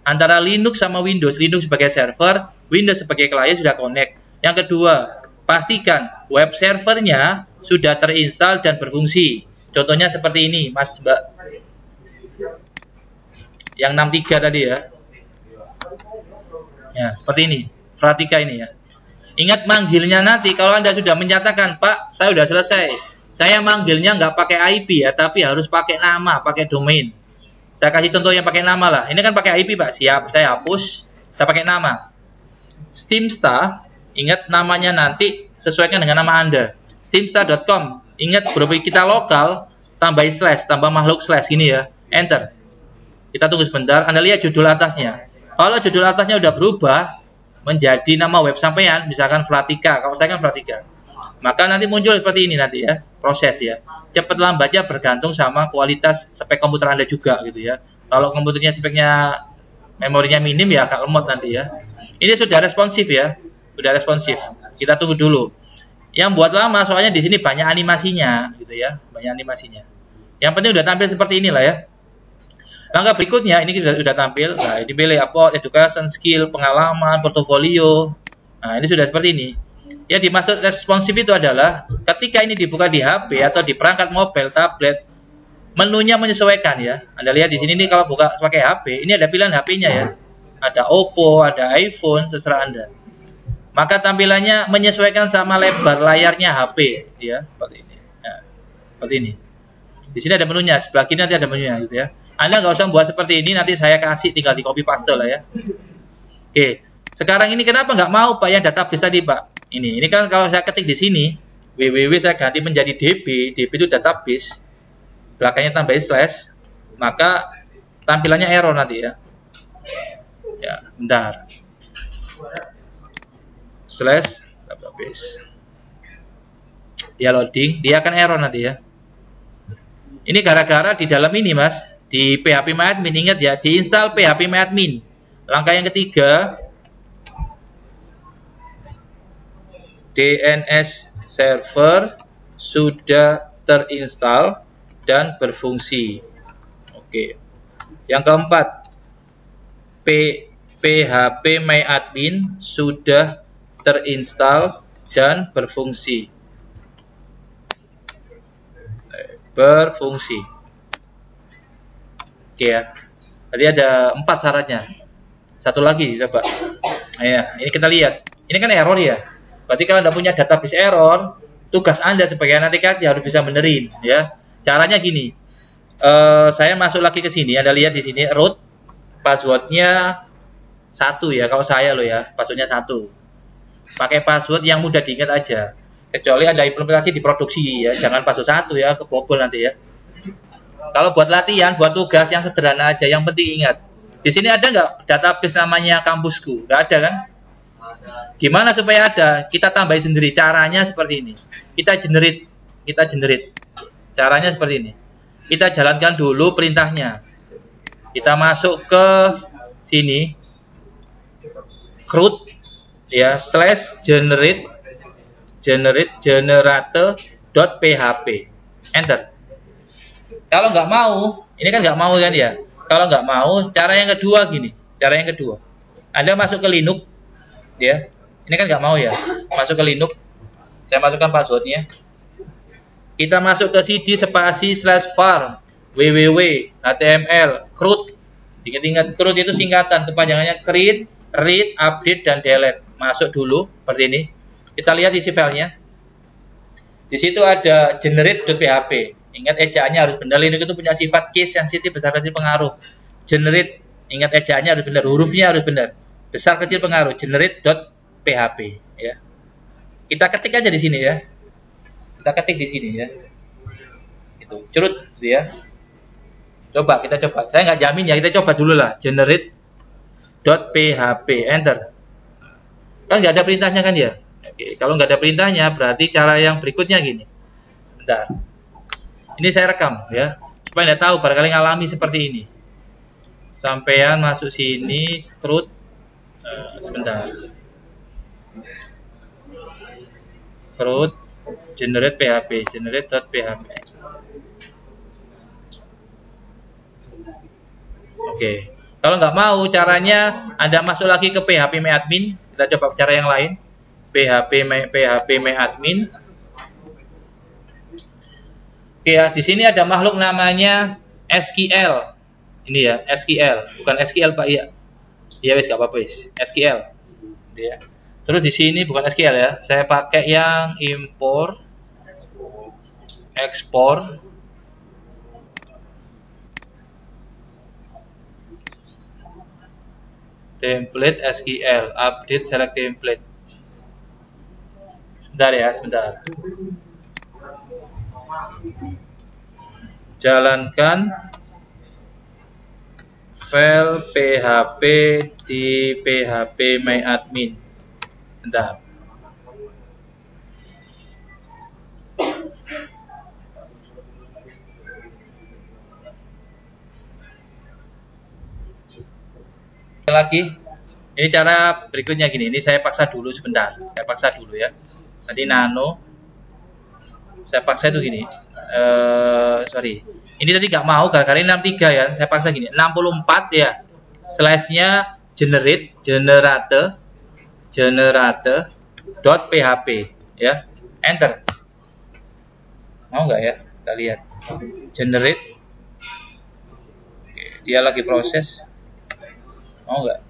antara Linux sama Windows. Linux sebagai server, Windows sebagai klien sudah connect. Yang kedua, pastikan web servernya sudah terinstall dan berfungsi. Contohnya seperti ini, Mas Mbak. Yang 63 tadi ya. Ya, seperti ini. Fratika ini ya. Ingat manggilnya nanti kalau Anda sudah menyatakan, Pak, saya sudah selesai. Saya manggilnya nggak pakai IP ya, tapi harus pakai nama, pakai domain. Saya kasih contoh yang pakai nama lah. Ini kan pakai IP, Pak. Siap, saya hapus. Saya pakai nama. Steamstar, ingat namanya nanti sesuaikan dengan nama Anda. Steamstar.com. Ingat berhubung kita lokal, tambah slash, tambah makhluk slash gini ya. Enter. Kita tunggu sebentar. Anda lihat judul atasnya. Kalau judul atasnya udah berubah menjadi nama web sampean, misalkan Fratika. Kalau saya kan Fratika. Maka nanti muncul seperti ini nanti ya, proses ya. Cepat lambatnya bergantung sama kualitas spek komputer Anda juga gitu ya. Kalau komputernya speknya memorinya minim ya agak lemot nanti ya. Ini sudah responsif ya. Sudah responsif. Kita tunggu dulu. Yang buat lama soalnya di sini banyak animasinya gitu ya, banyak animasinya. Yang penting udah tampil seperti inilah ya. Langkah berikutnya ini sudah tampil. Nah, ini pilih upload, education, skill, pengalaman, portofolio. Nah, ini sudah seperti ini. Yang dimaksud responsif itu adalah ketika ini dibuka di HP atau di perangkat mobile, tablet, Menunya menyesuaikan ya. Anda lihat di sini nih, kalau buka pakai HP, ini ada pilihan HP-nya ya. Ada Oppo, ada iPhone, terserah Anda. Maka tampilannya menyesuaikan sama lebar layarnya HP ya, seperti ini. Ya, seperti ini. Di sini ada menunya, sebelah kiri nanti ada menunya gitu ya. Anda nggak usah buat seperti ini, nanti saya kasih, tinggal di copy paste lah ya. Oke, sekarang ini kenapa nggak mau Pak yang database tadi Pak? Ini kan kalau saya ketik di sini, www saya ganti menjadi db, db itu database, belakangnya tambah slash, maka tampilannya error nanti ya. Ya, bentar. Slash database. Dia loading, dia akan error nanti ya. Ini gara-gara di dalam ini Mas, di phpMyAdmin, ingat ya, diinstal phpMyAdmin. Langkah yang ketiga, DNS server sudah terinstall dan berfungsi. Oke. Yang keempat, phpMyAdmin sudah terinstall dan berfungsi. Berfungsi. Oke ya. Tadi ada 4 syaratnya. Satu lagi coba. Ya, ini kita lihat. Ini kan error ya. Berarti kalau Anda punya database error, tugas Anda sebagai analytics harus bisa benerin ya. Caranya gini. Saya masuk lagi ke sini. Anda lihat di sini root passwordnya 1 ya. Kalau saya loh ya, passwordnya 1. Pakai password yang mudah diingat aja. Kecuali ada implementasi di produksi ya, jangan password 1 ya, kebobol nanti ya. Kalau buat latihan, buat tugas yang sederhana aja, yang penting ingat. Di sini ada nggak database namanya kampusku? Nggak ada kan? Gimana supaya ada? Kita tambahin sendiri. Caranya seperti ini. Kita generate. Caranya seperti ini. Kita jalankan dulu perintahnya. Kita masuk ke sini, root ya, /generator.php, enter. Kalau nggak mau, ini kan nggak mau kan ya. Kalau nggak mau, cara yang kedua gini. Cara yang kedua, Anda masuk ke Linux, ya. Ini kan nggak mau ya. Masuk ke Linux, saya masukkan passwordnya. Kita masuk ke cd /var www html root. Ingat root itu singkatan, kepanjangannya create, read, update, dan delete. Masuk dulu seperti ini. Kita lihat isi filenya. Di situ ada generate.php. Ingat ejaannya harus benar. Linux itu punya sifat case sensitif, besar kecil pengaruh. Generate, ingat ejaannya harus benar, hurufnya harus benar. Besar kecil pengaruh, generate.php ya. Kita ketik aja di sini ya. Kita ketik di sini ya. Itu, curut gitu ya. Coba kita coba. Saya nggak jamin ya, kita coba dulu lah. Generate.php, enter. Kan nggak ada perintahnya kan ya. Oke, kalau nggak ada perintahnya, berarti cara yang berikutnya gini. Sebentar. Ini saya rekam ya, supaya Anda tahu barangkali ngalami seperti ini. Sampean masuk sini, root, sebentar. Root, generate.php. Oke. Kalau nggak mau caranya, Anda masuk lagi ke phpMyAdmin. Kita coba cara yang lain. phpMyAdmin. Oke ya, di sini ada makhluk namanya SQL. Ini ya, SQL, bukan SQL Pak ya. Iya wis enggak apa-apa wis. SQL. Ya. Terus di sini bukan SQL ya. Saya pakai yang import, export, template SQL, update select template. Sebentar ya, sebentar. Jalankan file php di phpMyAdmin. Bentar. Lagi. Ini cara berikutnya gini. Ini saya paksa dulu sebentar. Saya paksa dulu ya. Tadi nano. Saya paksa itu gini. Sorry. Ini tadi nggak mau gara-gara ini 63 ya. Saya paksa gini. 64 ya. Slashnya generator.php ya. Enter. Mau nggak ya? Kita lihat. Generate Dia lagi proses. Mau nggak?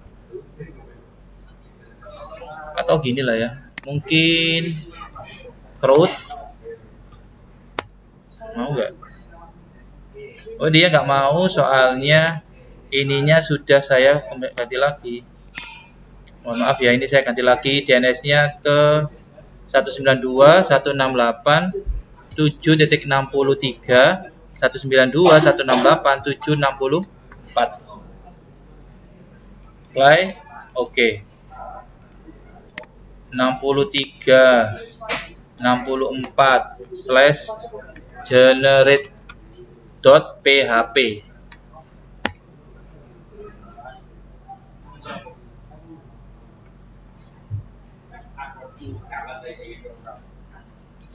Atau gini lah ya, mungkin crowd. Mau nggak? Oh, dia nggak mau, soalnya ininya sudah saya ganti lagi. Mohon maaf ya, ini saya ganti lagi DNS-nya ke 192.168.7.63, 192.168.7.64. Play, oke. 63.64/generate.php.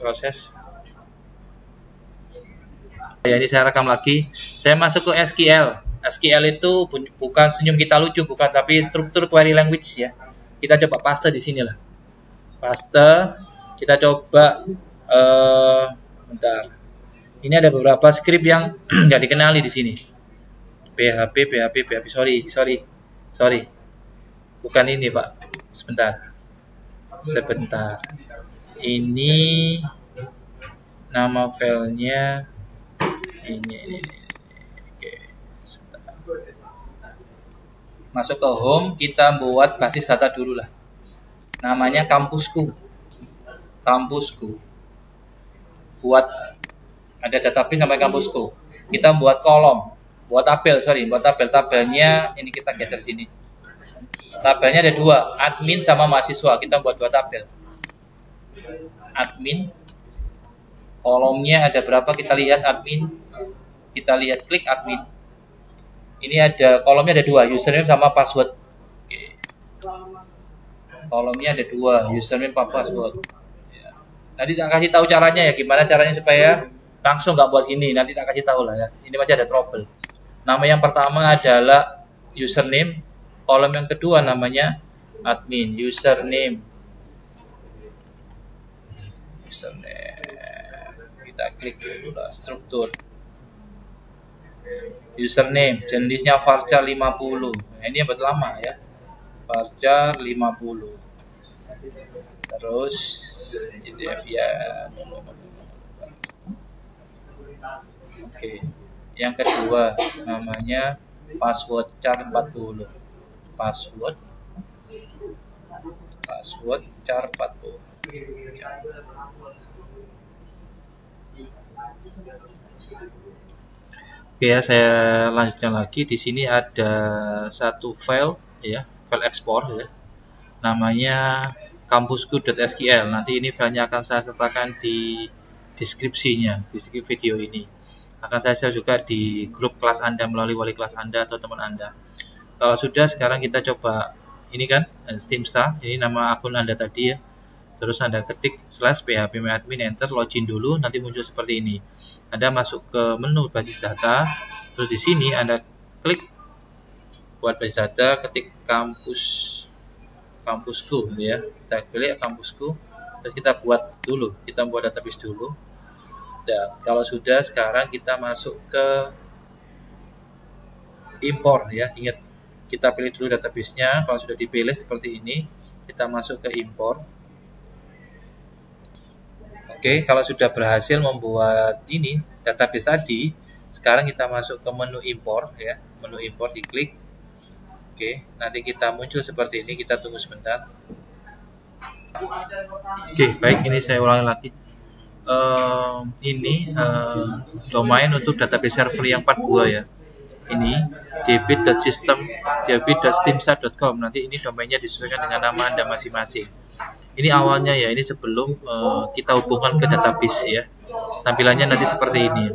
Proses. Ya, ini saya rekam lagi. Saya masuk ke SQL. SQL itu bukan senyum kita lucu, bukan, tapi struktur query language ya. Kita coba paste di sini lah. Paste. Kita coba bentar. Ini ada beberapa script yang nggak dikenali di sini. PHP. Sorry. Bukan ini, Pak. Sebentar. Ini nama filenya ini. Oke. Sebentar. Masuk ke home, kita buat basis data dulu lah. Namanya kampusku. Buat ada database namanya kampusku. Kita buat kolom, buat tabel. Tabelnya ini kita geser sini. Tabelnya ada dua, admin sama mahasiswa. Kita buat dua tabel. Admin, kolomnya ada berapa? Kita lihat admin. Kita lihat klik admin. Ini ada kolomnya ada dua, username sama password. Oke. Kolomnya ada dua, username sama password. Ya. Nanti tak kasih tahu caranya ya, gimana caranya supaya langsung nggak buat gini. Nanti tak kasih tahu lah ya. Ini masih ada trouble. Nama yang pertama adalah username. Kolom yang kedua namanya admin. Username. Kita klik dulu lah struktur. Username, jenisnya varchar 50. Nah, ini yang lama ya. Varchar 50. Terus IDF ya. Oke. Yang kedua namanya password char 40. Password char 40. Oke ya, saya lanjutkan lagi. Di sini ada satu file ya, file ekspor ya. Namanya kampusku.sql. Nanti ini filenya akan saya sertakan di deskripsinya, di deskripsi video ini. Akan saya share juga di grup kelas Anda melalui wali kelas Anda atau teman Anda. Kalau sudah, sekarang kita coba ini kan Steamsta, ini nama akun Anda tadi ya. Terus Anda ketik /phpMyAdmin, enter, login dulu, nanti muncul seperti ini. Anda masuk ke menu basis data, terus di sini Anda klik buat basis data, ketik kampusku ya. Kita pilih kampusku, terus kita buat database dulu. Dan kalau sudah, sekarang kita masuk ke import ya. Ingat, kita pilih dulu database-nya. Kalau sudah dipilih seperti ini, kita masuk ke import. Oke, kalau sudah berhasil membuat ini database tadi, sekarang kita masuk ke menu import ya. Menu import diklik. Oke, nanti kita muncul seperti ini. Kita tunggu sebentar. Oke, baik, ini saya ulangi lagi. Ini domain untuk database server yang 42 ya. Ini debit.steamsta.com. Nanti ini domainnya disesuaikan dengan nama Anda masing-masing. Ini awalnya ya, ini sebelum kita hubungkan ke database ya. Tampilannya nanti seperti ini.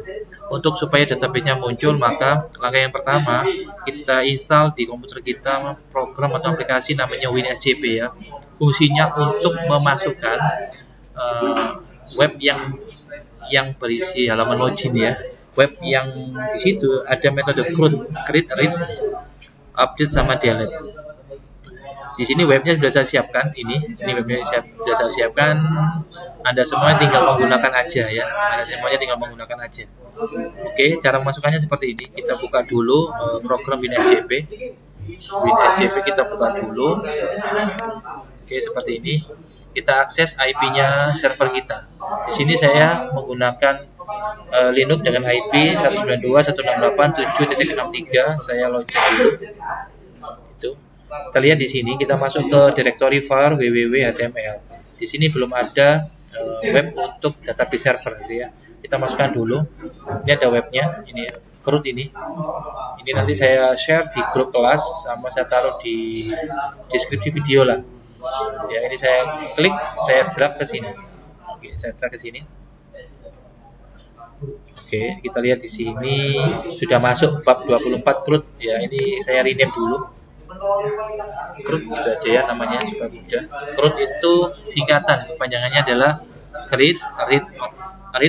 Untuk supaya database-nya muncul, maka langkah yang pertama, kita install di komputer kita program atau aplikasi namanya WinSCP ya. Fungsinya untuk memasukkan web yang berisi halaman login ya. Web yang di situ ada metode create, read, update sama delete. Di sini webnya sudah saya siapkan, ini webnya sudah saya siapkan. Anda semuanya tinggal menggunakan aja ya. Anda semuanya tinggal menggunakan aja. Oke, cara memasukkannya seperti ini. Kita buka dulu program WinSJP. WinSJP kita buka dulu. Oke, seperti ini. Kita akses IP-nya server kita. Di sini saya menggunakan Linux dengan IP 192.168.7.63. Saya login dulu. Itu. Kita lihat di sini, kita masuk ke directory var www.html. Di sini belum ada web untuk database server gitu ya. Kita masukkan dulu. Ini ada webnya, ini CRUD ini. Ini nanti saya share di grup kelas sama saya taruh di deskripsi video lah. Ya, ini saya klik, saya drag ke sini. Oke, saya drag ke sini. Oke, kita lihat di sini sudah masuk bab 24 CRUD. Ya, ini saya rename dulu. CRUD itu aja ya namanya supaya mudah. CRUD itu singkatan, kepanjangannya adalah read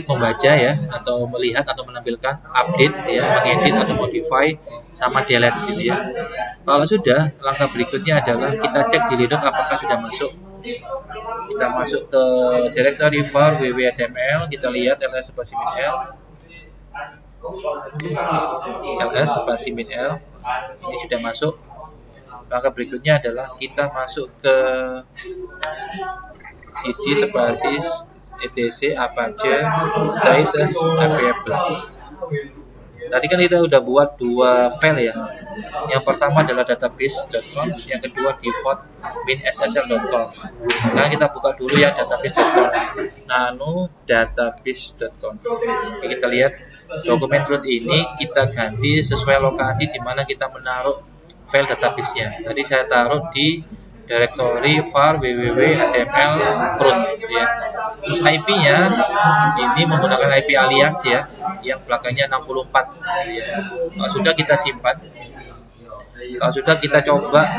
membaca ya, atau melihat atau menampilkan, update ya, mengedit atau modify, sama delete gitu ya. Kalau sudah, langkah berikutnya adalah kita cek di Linux apakah sudah masuk. Kita masuk ke directory var www.html, kita lihat ls spasi min l, ini sudah masuk. Langkah berikutnya adalah kita masuk ke cd spasi etc apache size available. Tadi kan kita udah buat dua file ya. Yang pertama adalah database.conf, yang kedua default winssl.conf. Sekarang kita buka dulu yang database.conf, nano database.conf. Kita lihat dokumen root ini kita ganti sesuai lokasi di mana kita menaruh file database-nya. Tadi saya taruh di directory var www.html root ya. Terus IP-nya ini menggunakan IP alias ya, yang belakangnya 64 ya. Kalau sudah kita simpan. Kalau sudah kita coba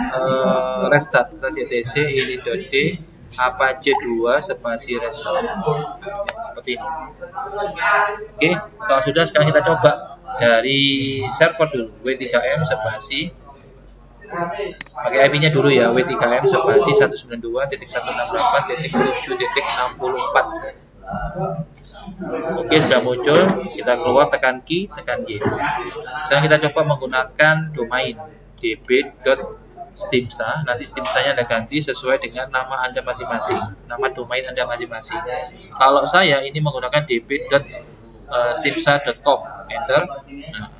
restart etc ini.d apache 2 spasi restart seperti ini. Oke, kalau sudah sekarang kita coba dari server dulu, w3m spasi pakai IP-nya dulu ya, w3m spasi 192.168.7.64. Oke, sudah muncul. Kita keluar, tekan key, tekan G. Sekarang kita coba menggunakan domain db.steamsta. Nanti steamsta-nya Anda ganti sesuai dengan nama Anda masing-masing, nama domain Anda masing-masing. Kalau saya ini menggunakan db.steamsta.com, enter. Nah,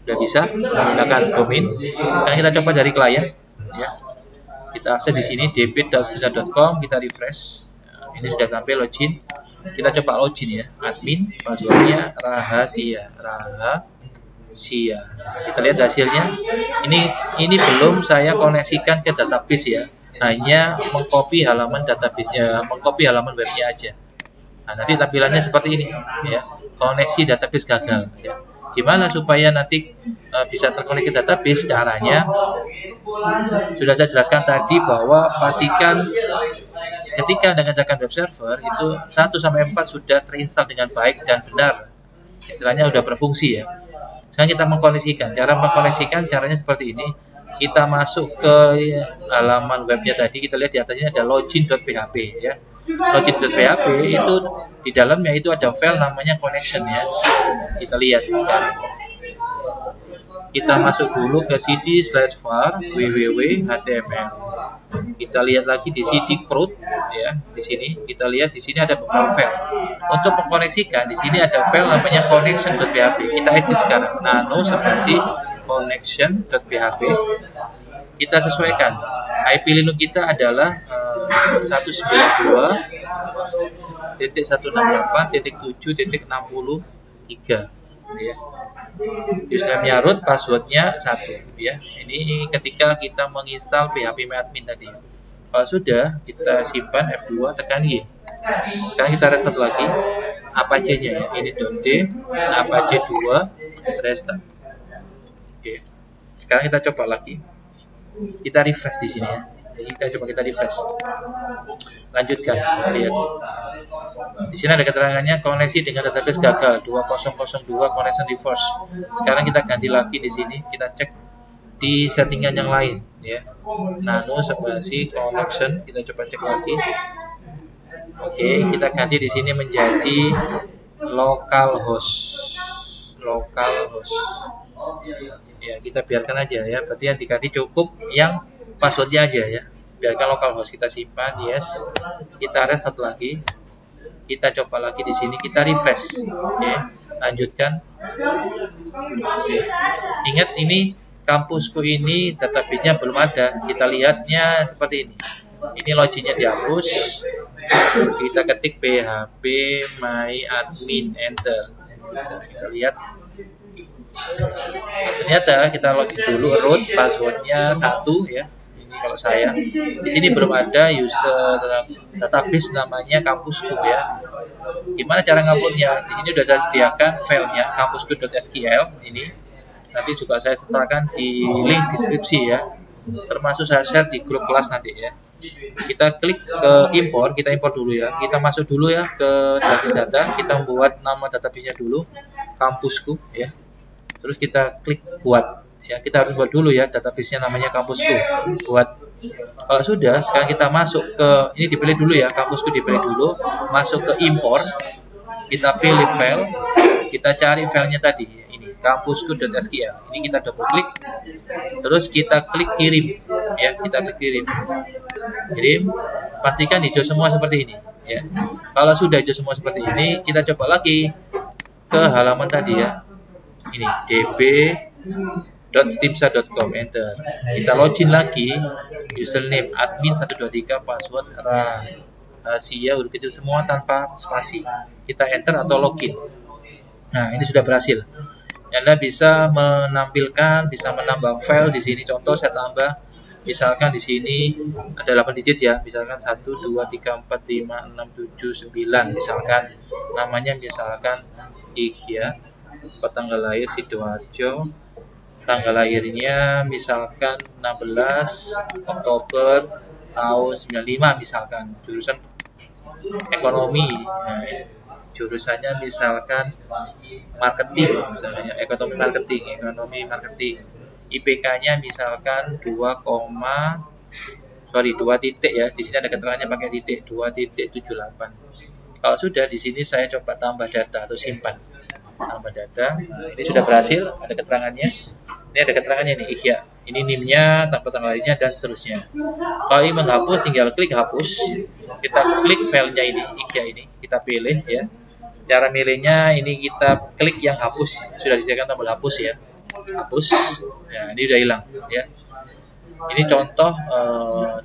sudah bisa menggunakan domain. Sekarang kita coba dari klien ya. Kita akses di sini db.steamsta.com, kita refresh. Nah, ini sudah tampil login. Kita coba login ya, admin, passwordnya rahasia. Kita lihat hasilnya. Ini belum saya koneksikan ke database ya, hanya mengcopy halaman database-nya, mengcopy halaman webnya aja. Nah, nanti tampilannya seperti ini ya, koneksi database gagal ya. Gimana supaya nanti bisa terkoneksi database? Caranya sudah saya jelaskan tadi, bahwa pastikan ketika Anda mengerjakan web server itu 1-4 sudah terinstall dengan baik dan benar, istilahnya sudah berfungsi ya. Sekarang kita mengkoneksikan. Cara mengkoneksikan caranya seperti ini. Kita masuk ke halaman webnya tadi, kita lihat di atasnya ada login.php ya. Login.php itu di dalamnya itu ada file namanya connection ya. Kita lihat sekarang. Kita masuk dulu ke cd/var www.html. Kita lihat lagi di cd CRUD ya. Di sini kita lihat di sini ada beberapa file. Untuk mengkoneksikan di sini ada file namanya connection.php. Kita edit sekarang. Nano spasi connection.php. Kita sesuaikan. IP Linux kita adalah 192.168.7.63 ya. Username-nya root, passwordnya 1 ya. Ini ketika kita menginstal phpMyAdmin tadi. Kalau sudah, kita simpan F2, tekan Y. Sekarang kita restart lagi Apache-nya ya. Ini .d Apache 2 restart. Oke. Sekarang kita coba lagi. Kita refresh di sini ya. Jadi kita refresh. Lanjutkan, lihat. Di sini ada keterangannya koneksi dengan database gagal 2002 connection reverse. Sekarang kita ganti lagi di sini, kita cek di settingan yang lain ya. Nano spasi connection, kita coba cek lagi. Oke, kita ganti di sini menjadi localhost. Ya, kita biarkan aja ya. Berarti yang diganti cukup yang passwordnya aja ya. Biarkan localhost, kita simpan, yes. Kita restart lagi. Kita coba lagi di sini, kita refresh. Oke, lanjutkan. Oke. Ingat ini kampusku ini database-nya belum ada. Kita lihatnya seperti ini. Ini loginnya dihapus. Kita ketik php my admin, enter. Kita lihat. Ternyata kita login dulu, root passwordnya 1 ya. Ini kalau saya di sini belum ada user database namanya kampusku ya. Gimana cara nguploadnya? Di sini sudah saya sediakan filenya kampusku.sql ini. Nanti juga saya sertakan di link deskripsi ya. Termasuk saya share di grup kelas nanti ya. Kita klik ke import, kita import dulu ya. Kita masuk dulu ya ke database data. Kita buat nama database-nya dulu, kampusku ya. Terus kita klik buat ya, kita harus buat dulu ya database-nya namanya kampusku. Buat. Kalau sudah, sekarang kita masuk ke ini, dipilih dulu ya, kampusku dipilih dulu, masuk ke import. Kita pilih file, kita cari filenya tadi ini kampusku.sql. Ini kita double klik. Terus kita klik kirim ya, kita klik kirim. Kirim, pastikan hijau semua seperti ini ya. Kalau sudah hijau semua seperti ini, kita coba lagi ke halaman tadi ya. Ini db.steamsa.com, enter. Kita login lagi, username admin 123, password rahasia huruf kecil semua tanpa spasi. Kita enter atau login. Nah, ini sudah berhasil. Anda bisa menampilkan, bisa menambah file di sini. Contoh saya tambah, misalkan di sini ada 8 digit ya, misalkan 1 2 3 4 5 6 7 9, misalkan namanya misalkan Ihya, tanggal lahir Sidoarjo, tanggal lahirnya misalkan 16 Oktober tahun 95, misalkan jurusan ekonomi. Nah, jurusannya misalkan marketing, misalnya ekonomi marketing. IPK-nya misalkan 2 titik ya. Di sini ada keterangannya pakai titik 2.78. Kalau sudah, di sini saya coba tambah data atau simpan. Tambah data. Nah, ini sudah berhasil, ada keterangannya. Ini ada keterangannya nih, Ihya. Ini NIM-nya, tanggal lahirnya, dan seterusnya. Kalau ingin menghapus, tinggal klik hapus. Kita klik filenya ini, Ihya ini. Kita pilih ya. Cara milihnya ini kita klik yang hapus. Sudah disediakan tombol hapus ya. Hapus. Nah, ini udah hilang ya. Ini contoh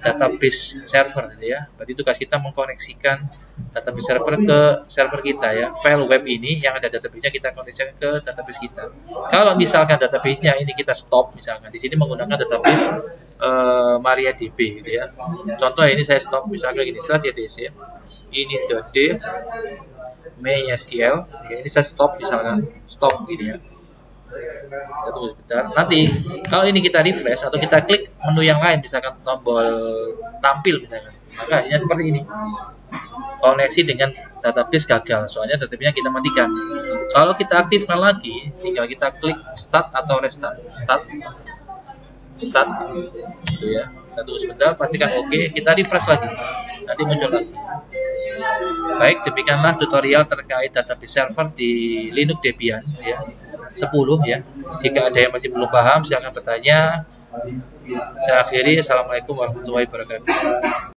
database server ya. Berarti tugas kita mengkoneksikan database server ke server kita ya. File web ini yang ada database-nya kita koneksikan ke database kita. Kalau misalkan database-nya ini kita stop, misalkan di sini menggunakan database MariaDB gitu ya. Contoh ini saya stop misalkan gini, /etc ini .d MySQL ya, ini saya stop misalkan, stop gini ya. Kita tunggu sebentar. Nanti kalau ini kita refresh atau kita klik menu yang lain, misalkan tombol tampil misalkan, maka hasilnya seperti ini. Koneksi dengan database gagal, soalnya database-nya kita matikan. Kalau kita aktifkan lagi, tinggal kita klik start atau restart. Start gitu ya. Kita tunggu sebentar, pastikan oke, kita refresh lagi, nanti muncul lagi. Baik, demikianlah tutorial terkait database server di Linux Debian ya. 10 ya. Jika ada yang masih belum paham, silakan bertanya. Saya akhiri. Assalamualaikum warahmatullahi wabarakatuh.